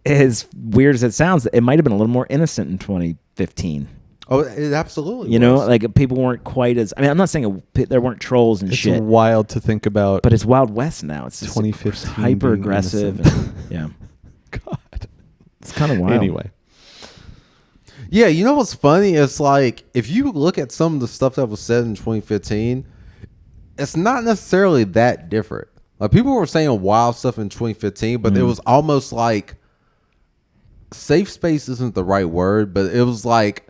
as weird as it sounds, it might have been a little more innocent in 2015. Oh, it absolutely was. You know, like people weren't quite as. I mean, I'm not saying there weren't trolls and shit. It's wild to think about. But it's Wild West now. It's 2015, hyper aggressive. God, it's kind of wild. Anyway. Yeah, you know what's funny? It's like if you look at some of the stuff that was said in 2015, it's not necessarily that different. Like people were saying wild stuff in 2015, but it was almost like safe space isn't the right word, but it was like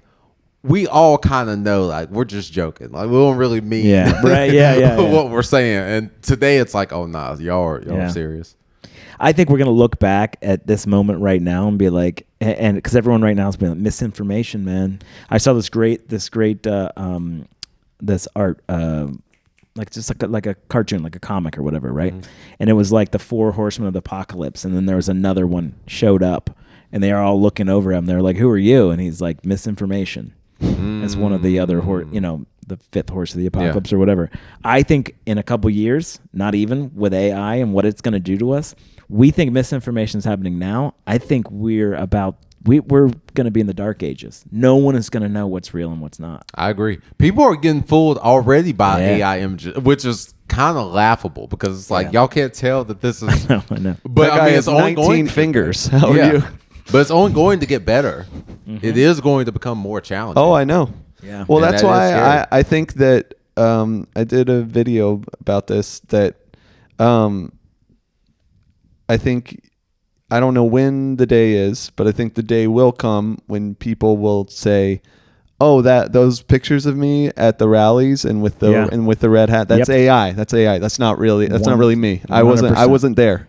we all kind of know, like we're just joking, like we don't really mean what we're saying. And today it's like, oh nah, y'all are serious. I think we're gonna look back at this moment right now and be like, and because everyone right now is being like, misinformation, man. I saw this great this art, like just like a cartoon, like a comic or whatever, right? Mm-hmm. And it was like the 4 horsemen of the apocalypse, and then there was another one showed up, and they are all looking over him. They're like, "Who are you?" And he's like, "Misinformation." As one of the other the 5th horse of the apocalypse or whatever. I think in a couple years, not even with AI and what it's going to do to us, we think misinformation is happening now. I think we're going to be in the dark ages. No one is going to know what's real and what's not. I agree. People are getting fooled already by AI images, which is kind of laughable because it's like y'all can't tell that this is. I know. But I mean, it's 19 fingers. How are you? But it's only going to get better. Mm-hmm. It is going to become more challenging. Oh, I know. Yeah. Well, that's why I think that I did a video about this that I think, I don't know when the day is, but I think the day will come when people will say, oh, those pictures of me at the rallies and with the red hat, that's AI. That's AI. That's not really me. 100%. I wasn't there.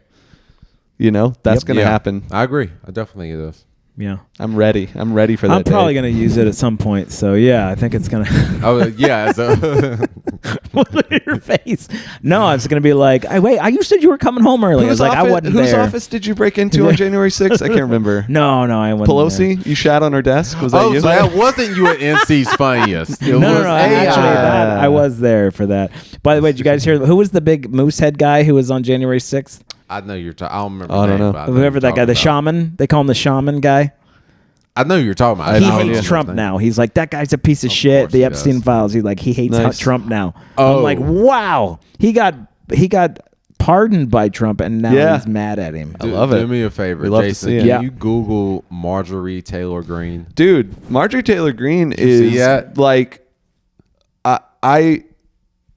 You know, that's going to happen. I agree. I definitely think it is. Yeah. I'm ready for that. I'm probably going to use it at some point. So, yeah, I think it's going to. Oh, yeah. Look at your face. No, I was going to be like, you said you were coming home early. I was like, I wasn't there. Whose office did you break into on January 6th? I can't remember. No, I wasn't. Pelosi? There. You shat on her desk? Was that you? So that wasn't you at NC's Funniest. No. Actually, I was there for that. By the way, did you guys hear who was the big Moosehead guy who was on January 6th? I know you're talking. I don't remember. I don't know. Whoever that guy, the shaman. They call him the shaman guy. I know you're talking about. He hates Trump now. He's like, that guy's a piece of shit. The Epstein files. He hates Trump now. Oh. I'm like, wow. He got pardoned by Trump, and now he's mad at him. I love it. Do me a favor, Jason. Can you Google Marjorie Taylor Greene? Dude, Marjorie Taylor Greene is like,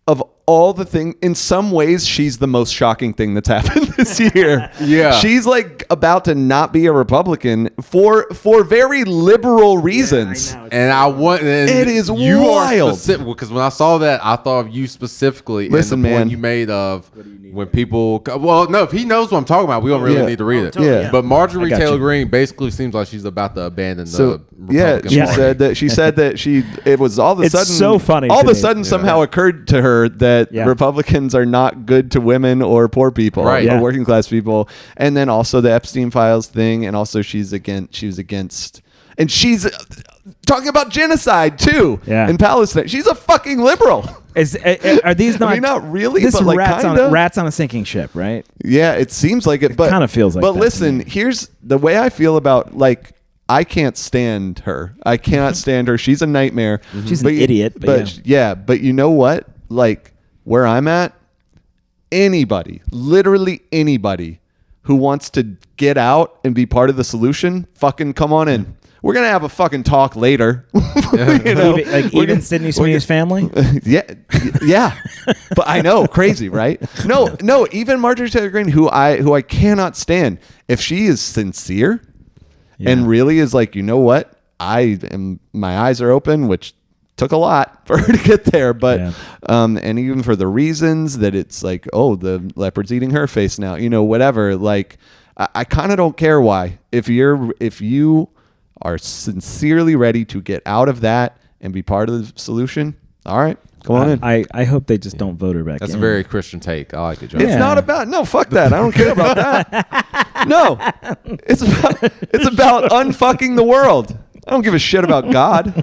of all the things, in some ways, she's the most shocking thing that's happened this year. Yeah. She's like about to not be a Republican for very liberal reasons. Yeah, I know. It is wild. Because when I saw that, I thought of you specifically. Listen, and the man. point you made of when people, well, no, if he knows what I'm talking about, we don't really need to read it. Totally, But Marjorie Taylor Greene basically seems like she's about to abandon the Republican Party. She said that it was all of a sudden. It's so funny. All of a sudden, somehow occurred to her that Republicans are not good to women or poor people or working class people, and then also the Epstein Files thing, and also she was against, and she's talking about genocide too in Palestine. She's a fucking liberal. Are these not? I mean, not really, this but like rats on a sinking ship, right? Yeah, it seems like it, but kind of feels like. But that listen, here's the way I feel about like. I can't stand her. I cannot stand her. She's a nightmare. She's an idiot. But you know what? Like where I'm at, literally anybody who wants to get out and be part of the solution, fucking come on in. We're going to have a fucking talk later. Even Sydney Sweeney's family? Yeah. But I know, crazy, right? No, even Marjorie Taylor Greene, who I cannot stand. If she is sincere and really is like, you know what? My eyes are open, which took a lot for her to get there, but and even for the reasons that it's like, oh, the leopard's eating her face now, whatever. Like, I kind of don't care why. If you are sincerely ready to get out of that and be part of the solution, all right, come on in. I hope they just don't vote her back. That's a very Christian take. I like it, John. It's not about fuck that. I don't care about that. No, it's about unfucking the world. I don't give a shit about God.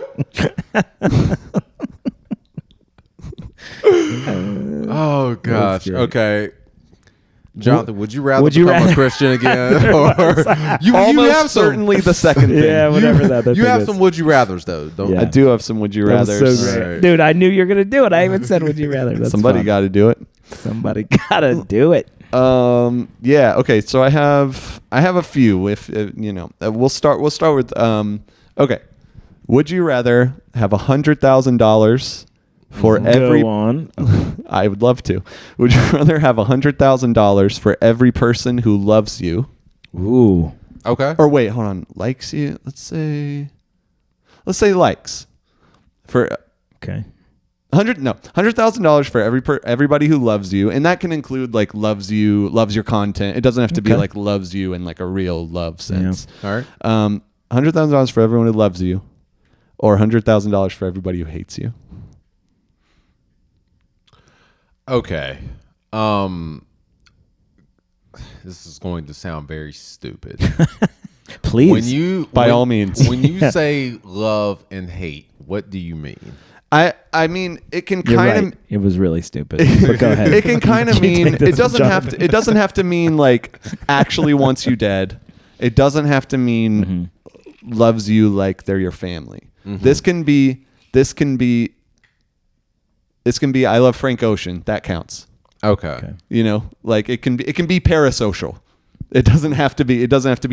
Oh gosh. Okay. Jonathan, would you rather become a Christian again? Or you have certainly the second thing. Yeah, whatever that. You have some would you rathers though, don't you? I do have some would you rathers. So right. Dude, I knew you were gonna do it. I even said would you rather. Somebody got to do it. Somebody gotta do it. Yeah. Okay. So I have a few. If we'll start with okay. Would you rather have $100,000 for every? Go on. I would love to. Would you rather have $100,000 for every person who loves you? Ooh. Okay. Or wait, hold on. Likes you? Let's say likes. For okay. $100,000 for everybody who loves you, and that can include like loves your content. It doesn't have to be like loves you in like a real love sense. Yeah. All right. $100,000 for everyone who loves you, or $100,000 for everybody who hates you. Okay. This is going to sound very stupid. Please. By all means. When you say love and hate, what do you mean? I mean, it can kind of. It was really stupid. But go ahead. It can kind of mean it doesn't have to mean like actually wants you dead. It doesn't have to mean loves you like they're your family. Mm-hmm. This can be I love Frank Ocean. That counts. Okay. Like it can be parasocial. It doesn't have to be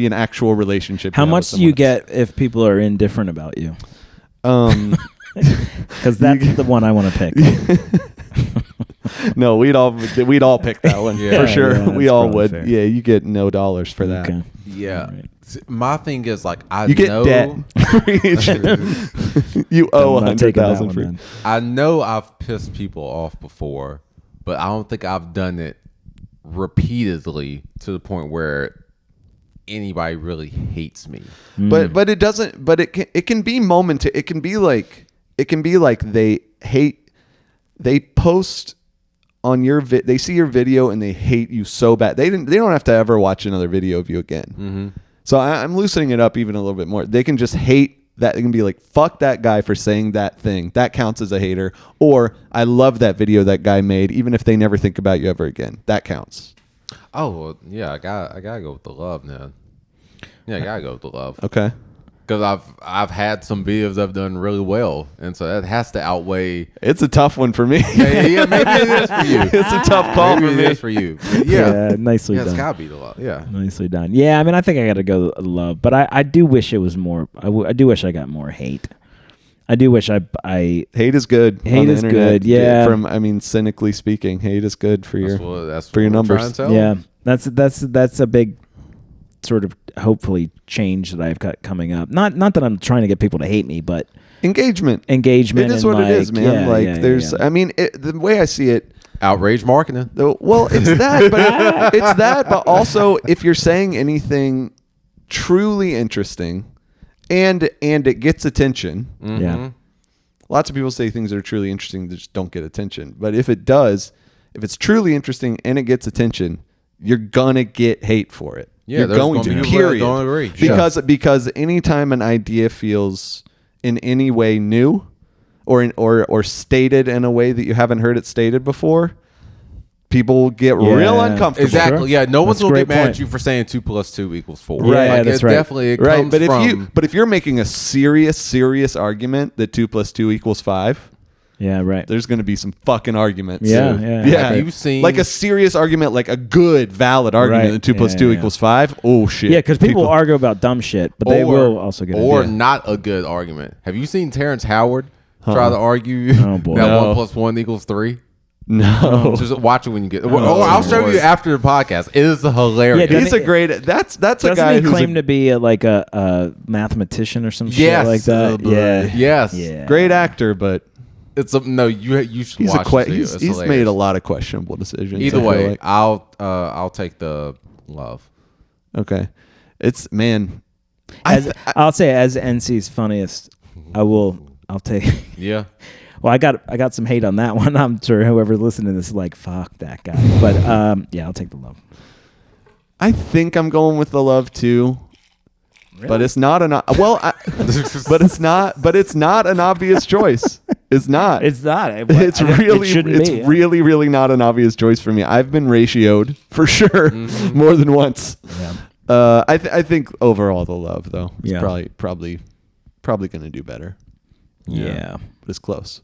an actual relationship. How much do you get if people are indifferent about you? Because that's the one I want to pick. No, we'd all pick that one for sure. Yeah, we all would. Fair. Yeah, you get no dollars for that. Okay. Yeah. Right. My thing is like you get debt. You owe $100,000 for. I know I've pissed people off before, but I don't think I've done it repeatedly to the point where anybody really hates me. But it doesn't. But it can be momentary. It can be like they post on your they see your video and they hate you so bad. They don't have to ever watch another video of you again. Mm-hmm. So I'm loosening it up even a little bit more. They can just hate that. They can be like, fuck that guy for saying that thing. That counts as a hater. Or I love that video that guy made, even if they never think about you ever again. That counts. Oh, well, yeah, I gotta go with the love now. Yeah, I gotta go with the love. Okay. Because I've had some videos that have done really well, and so that has to outweigh. It's a tough one for me. Yeah, maybe it is for you. It's a tough call for me. It is for you. Yeah, nicely done. It's gotta be the love. Yeah, nicely done. Yeah, I mean, I think I got to go love, but I do wish it was more. I do wish I got more hate. I do wish I hate is good. Hate is good. Yeah. Cynically speaking, hate is good for your numbers. Yeah. That's a big sort of hopefully change that I've got coming up. Not that I'm trying to get people to hate me, but engagement. It is what it is, man. The way I see it, outrage marketing. Well, it's that, but also if you're saying anything truly interesting and it gets attention. Mm-hmm. Yeah. Lots of people say things that are truly interesting that just don't get attention. But if it's truly interesting and it gets attention, you're gonna get hate for it. Yeah, you're going to. Period. Don't agree. Because anytime an idea feels in any way new, or stated in a way that you haven't heard it stated before, people get real uncomfortable. Exactly. Sure. Yeah. No one's gonna get mad point. at you for saying 2 + 2 = 4. Right. Like, That's right. Definitely. It comes from. But if you're making a serious argument that 2 + 2 = 5. Yeah, right. There's going to be some fucking arguments. Yeah. Have you seen like a serious argument, like a good, valid argument that 2 + 2 = 5? Oh shit! Yeah, because people argue about dumb shit, but they will also get not a good argument. Have you seen Terrence Howard try to argue that 1 + 1 = 3? No. Just watch it when you get. I'll show you after the podcast. It is hilarious. Yeah, he's a great. That's a guy who claim to be a mathematician or some shit like that. Yes. Yeah. Great actor, but. You should watch it. He's made a lot of questionable decisions. Either way, like. I'll take the love. Okay, it's man. I'll say as NC's funniest, I'll take. Yeah. Well, I got some hate on that one. I'm sure whoever's listening to this is like, fuck that guy. But I'll take the love. I think I'm going with the love too. Really? But it's not but it's not an obvious choice. It's not. It's not. It's really, really not an obvious choice for me. I've been ratioed for sure more than once. Yeah. I think overall the love though is probably going to do better. Yeah. But it's close.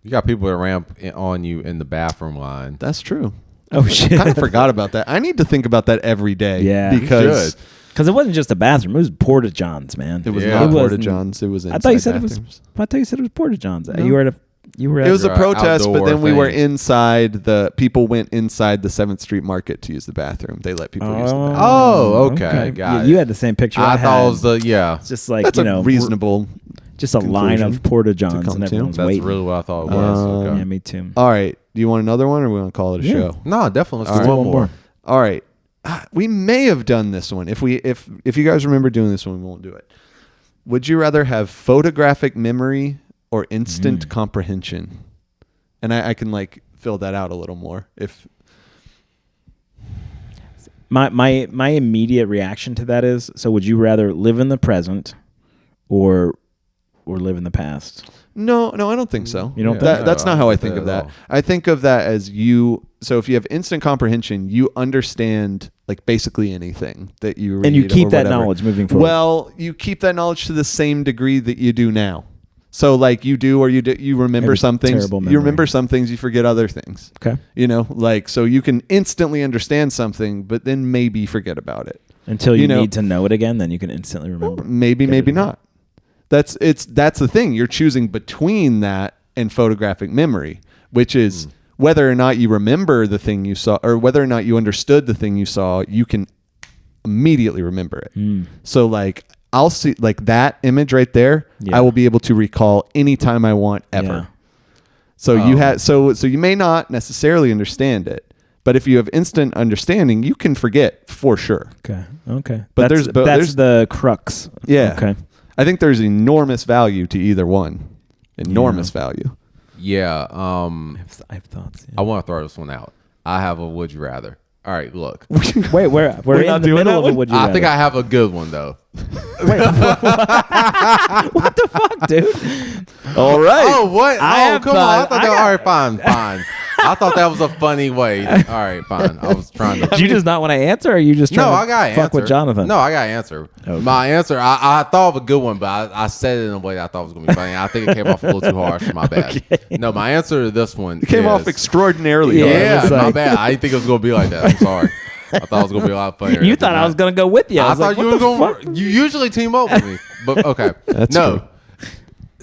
You got people that ramp on you in the bathroom line. That's true. Oh shit! I kind of forgot about that. I need to think about that every day. Yeah, because it wasn't just a bathroom; it was Porta Johns, man. It was not Porta Johns. It was inside. I thought you said bathrooms. it was Porta Johns. No. You were at. It was a protest, but then we were inside. The people went inside the 7th Street Market to use the bathroom. They let people use the bathroom. Oh, okay. Got it. You had the same picture. I thought it was It's just like that's a reasonable. Just a line of Porta Johns and everyone's waiting. That's really what I thought it was. Okay. Yeah, me too. All right. Do you want another one, or we want to call it a show? No, definitely. Let's do one more. All right. We may have done this one. If you guys remember doing this one, we won't do it. Would you rather have photographic memory or instant comprehension? And I can like fill that out a little more. If my immediate reaction to that is, so would you rather live in the present or live in the past? No, I don't think so. You don't? That's not how I think of that. I think of that as so if you have instant comprehension, you understand like basically anything that you read. And you keep that knowledge moving forward. Well, you keep that knowledge to the same degree that you do now. So like you remember some things. You remember some things, you forget other things. Okay. Like so you can instantly understand something, but then maybe forget about it. Until you need to know it again, then you can instantly remember. Well, maybe not. That's the thing. You're choosing between that and photographic memory, which is whether or not you remember the thing you saw or whether or not you understood the thing you saw, you can immediately remember it. So like I'll see like that image right there. Yeah. I will be able to recall anytime I want ever. Yeah. So you may not necessarily understand it, but if you have instant understanding, you can forget for sure. Okay. But that's the crux. Yeah. Okay. I think there's enormous value to either one. Enormous value. Yeah. I have thoughts. Yeah. I want to throw this one out. I have a would you rather. All right, look. Wait, we're in the middle of a would you rather. I think I have a good one though. Wait, what the fuck, dude? All right. Oh, what? Come on. I thought all right, fine. I thought that was a funny way. All right, fine. I was trying to. Did you just not want to answer, or are you just trying I got to fuck with Jonathan? No, I got to answer. Okay. My answer, I thought of a good one, but I said it in a way that I thought was going to be funny. I think it came off a little too harsh. My bad. Okay. No, my answer to this one came off extraordinarily harsh. Yeah, my bad. I didn't think it was going to be like that. I'm sorry. I thought it was going to be a lot funnier. You thought I was going to go with you. I thought you were going to. You usually team up with me. But okay. That's true.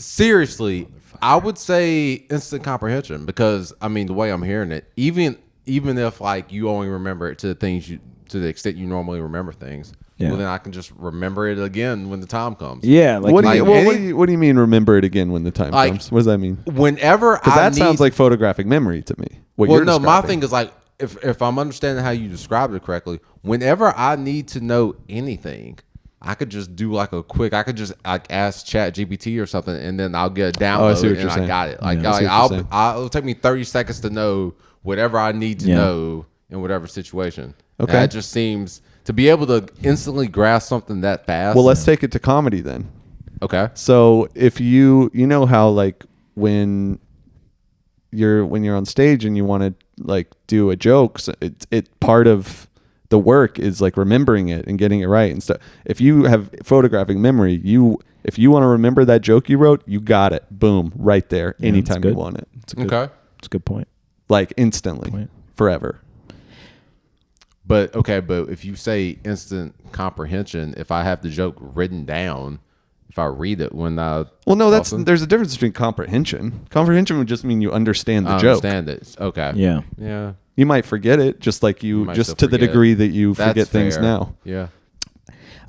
seriously, I would say instant comprehension because I mean the way I'm hearing it, even if like you only remember it to the extent you normally remember things. Yeah. Well, then I can just remember it again when the time comes. Yeah. Like, what do you mean remember it again when the time comes? What does that mean? Whenever because that sounds like photographic memory to me. My thing is like if I'm understanding how you described it correctly, whenever I need to know anything, I could just do like I could just like ask ChatGPT or something, and then I'll get a download and I got it. Like, it'll take me 30 seconds to know whatever I need to know in whatever situation. Okay, that just seems to be able to instantly grasp something that fast. Well, let's take it to comedy then. Okay. So if you know how like when you're on stage and you want to like do a joke, so it part of the work is like remembering it and getting it right and stuff. If you have photographic memory, if you want to remember that joke you wrote, you got it. Boom, right there. Anytime you want it. It's a good point. Like instantly, forever. But if you say instant comprehension, if I have the joke written down, if I read it when I there's a difference between comprehension. Comprehension would just mean you understand the joke. Understand it. Okay. Yeah. You might forget it, just like you just to the degree that you forget things now. Yeah.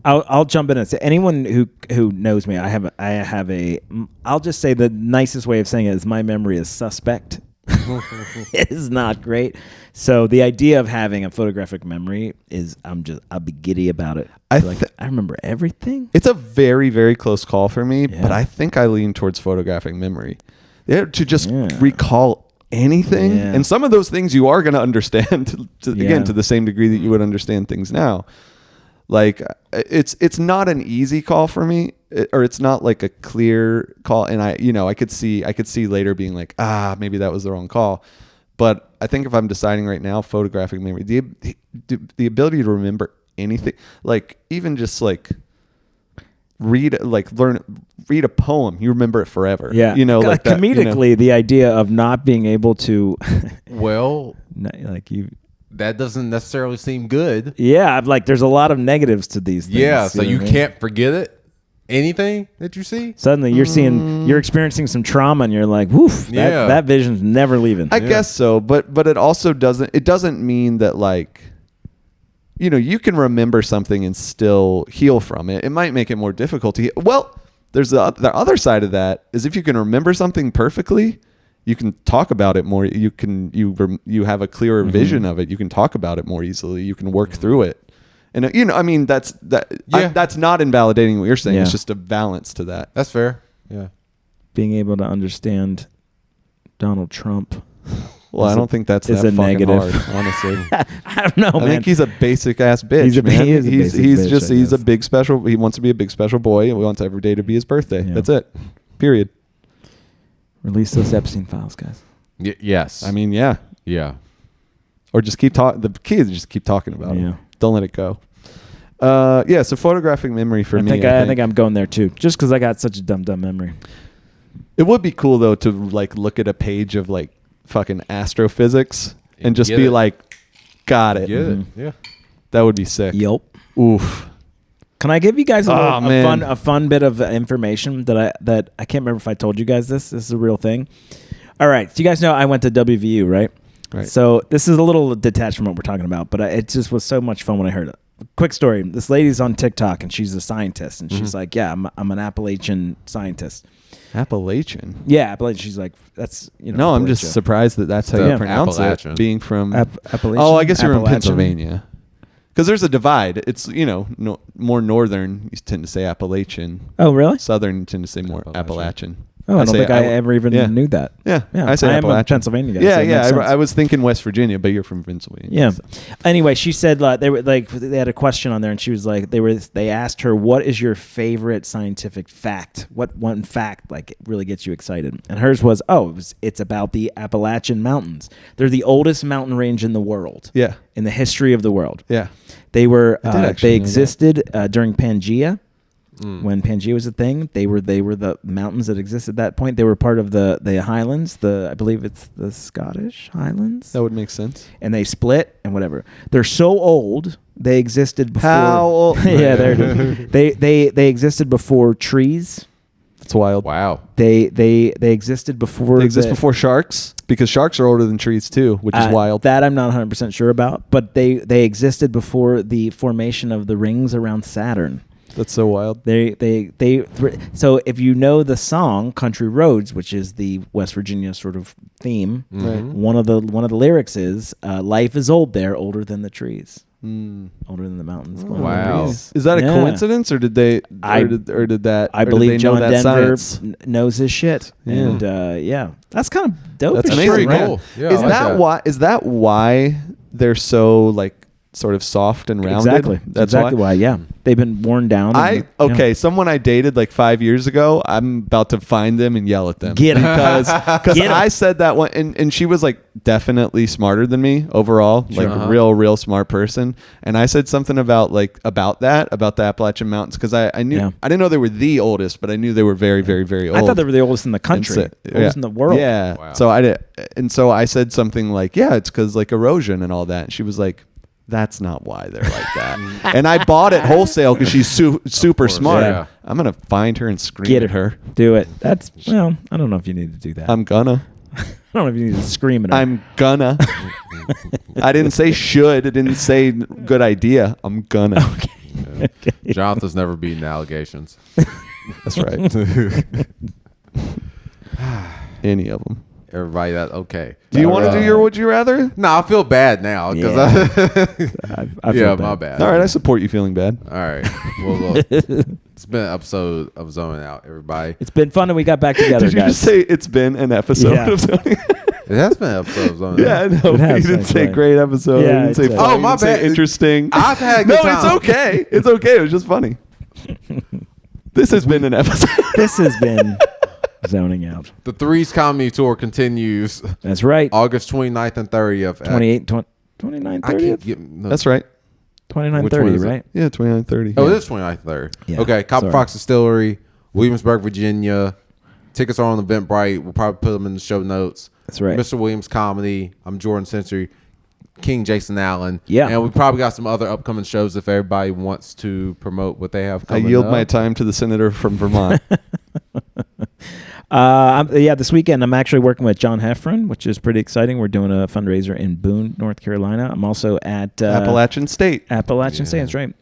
I'll jump in and say anyone who knows me, I have a I'll just say the nicest way of saying it is my memory is suspect. It is not great. So the idea of having a photographic memory is I'll be giddy about it. I remember everything. It's a very, very close call for me, but I think I lean towards photographic memory. To just recall anything, and some of those things you are going to understand to the same degree that you would understand things now. Like it's not an easy call for me, or it's not like a clear call. And I could see later being like, maybe that was the wrong call. But I think if I'm deciding right now, photographic memory, the ability to remember anything, like even just like read a poem, you remember it forever. Yeah, like comedically, the idea of not being able to, that doesn't necessarily seem good. Yeah, like there's a lot of negatives to these things. Yeah, so you can't forget it. Anything that you see, suddenly you're experiencing some trauma, and you're like, "Woof!" That vision's never leaving. I guess so, but it also doesn't mean that like, you can remember something and still heal from it. It might make it more difficult to heal. Well, there's the other side of that is if you can remember something perfectly, you can talk about it more. You have a clearer vision of it. You can talk about it more easily. You can work through it. And that's not invalidating what you're saying. Yeah. It's just a balance to that. That's fair. Yeah. Being able to understand Donald Trump. Well, I don't think that's that fucking negative. Hard, honestly. I don't know, man. I think he's a basic ass bitch, he's a big special. He wants to be a big special boy, and he wants every day to be his birthday. Yeah. That's it. Period. Release those Epstein files, guys. Yes. I mean, yeah. Yeah. Or just keep talking. The key is just keep talking about it. Don't let it go. So photographic memory for me. I think I'm going there too, just because I got such a dumb memory. It would be cool though to like look at a page of like fucking astrophysics and just be like, got it. Yeah. That would be sick. Yep. Oof. Can I give you guys a fun bit of information that I can't remember if I told you guys this. This is a real thing. All right. So you guys know I went to WVU, right? Right. So this is a little detached from what we're talking about, but it just was so much fun when I heard it. Quick story. This lady's on TikTok and she's a scientist and she's like, I'm an Appalachian scientist. Appalachian? Yeah, Appalachian. She's like, that's, No, I'm just surprised that's how you pronounce it. Being from Appalachian. Oh, I guess you're in Pennsylvania. Because there's a divide. It's, more northern, you tend to say Appalachian. Oh, really? Southern, you tend to say more Appalachian. Oh, I don't think I ever even knew that. Yeah. I say I'm a Pennsylvania guy. Yeah, so I was thinking West Virginia, but you're from Pennsylvania. Yeah. So. Anyway, she said they had a question on there, and she was like, they asked her, what is your favorite scientific fact? What one fact really gets you excited? And hers was, it's about the Appalachian Mountains. They're the oldest mountain range in the world. Yeah. In the history of the world. Yeah. They were they existed during Pangea. When Pangea was a thing, they were the mountains that existed at that point. They were part of the Highlands. I believe it's the Scottish Highlands. That would make sense. And they split and whatever. They're so old. They existed before. How old? Yeah, they existed before trees. It's wild. Wow. They existed before. They exist before sharks, because sharks are older than trees too, which is wild. That I'm not 100% sure about, but they existed before the formation of the rings around Saturn. That's so wild. So if you know the song "Country Roads," which is the West Virginia sort of theme, one of the lyrics is "Life is old there, older than the trees, older than the mountains." Wow, is that a coincidence, or did they? I believe John Denver knows his shit, and that's kind of dope. That's amazing. Pretty cool. Yeah, is that why they're so like sort of soft and rounded? Exactly. That's exactly why. Yeah, they've been worn down. Someone I dated like 5 years ago, I'm about to find them and yell at them. Get him. Because I said that one, and she was like definitely smarter than me overall, like a real smart person. And I said something about the Appalachian Mountains, because I knew I didn't know they were the oldest, but I knew they were very, very, very old. I thought they were the oldest in the country, oldest in the world. Yeah. Wow. So I said something like, it's because like erosion and all that. And she was like, that's not why they're like that. And I bought it wholesale because she's super smart. Yeah. I'm going to find her and scream at her. Do it. I don't know if you need to do that. I'm gonna. I don't know if you need to scream at her. I'm gonna. I didn't say should. I didn't say good idea. I'm gonna. Okay. Yeah. Okay. Jonathan's never beaten allegations. That's right. Any of them. Everybody, that okay. Do you want to do your would you rather? No, I feel bad now because I feel my bad. All right, I support you feeling bad. All right. Well, look, it's been an episode of Zoning Out, everybody. It's been fun and we got back together. Did you just say it's been an episode of Zoning Out? It has been an episode of Zoning Out. Yeah, I know. You didn't say great episode. Yeah, you didn't say funny. Oh, my bad. Interesting. I've had a good time. It's okay. It's okay. It was just funny. This has been an episode. This has been Zoning Out. The Threes Comedy Tour continues. That's right. August 29th and 30th. 29th, 30th? That's right. 29th, 30th, right? Yeah, 29th, 30th. Oh, it is 29th, 30th. Yeah. Okay, Copper Fox Distillery, Williamsburg, Virginia. Tickets are on Eventbrite. We'll probably put them in the show notes. That's right. Mr. Williams Comedy. I'm Jordan Century. King Jason Allen. Yeah. And we probably got some other upcoming shows if everybody wants to promote what they have coming up. I yield my time to the senator from Vermont. This weekend I'm actually working with John Heffron, which is pretty exciting. We're doing a fundraiser in Boone, North Carolina. I'm also at Appalachian State. State, that's right.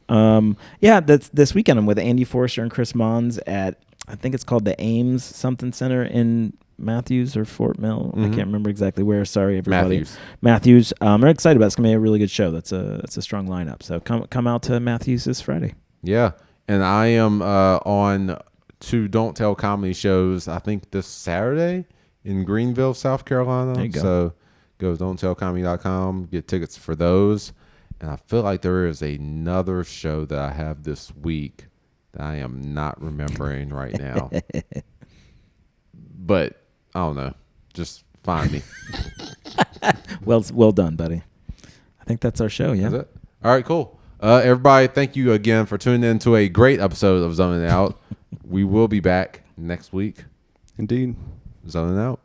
That's this weekend. I'm with Andy Forster and Chris Mons at, I think it's called the Ames something center in Matthews or Fort Mill. I can't remember exactly where. Sorry, everybody. Matthews. I'm excited about it. It's gonna be a really good show. That's a strong lineup. So come out to Matthews this Friday. Yeah, and I am on 2 Don't Tell comedy shows, I think this Saturday in Greenville, South Carolina. There you go. So go to don'ttellcomedy.com, get tickets for those. And I feel like there is another show that I have this week that I am not remembering right now. But I don't know. Just find me. Well done, buddy. I think that's our show, yeah? Is it? All right, cool. Everybody, thank you again for tuning in to a great episode of Zoning Out. We will be back next week. Indeed. Zoning Out.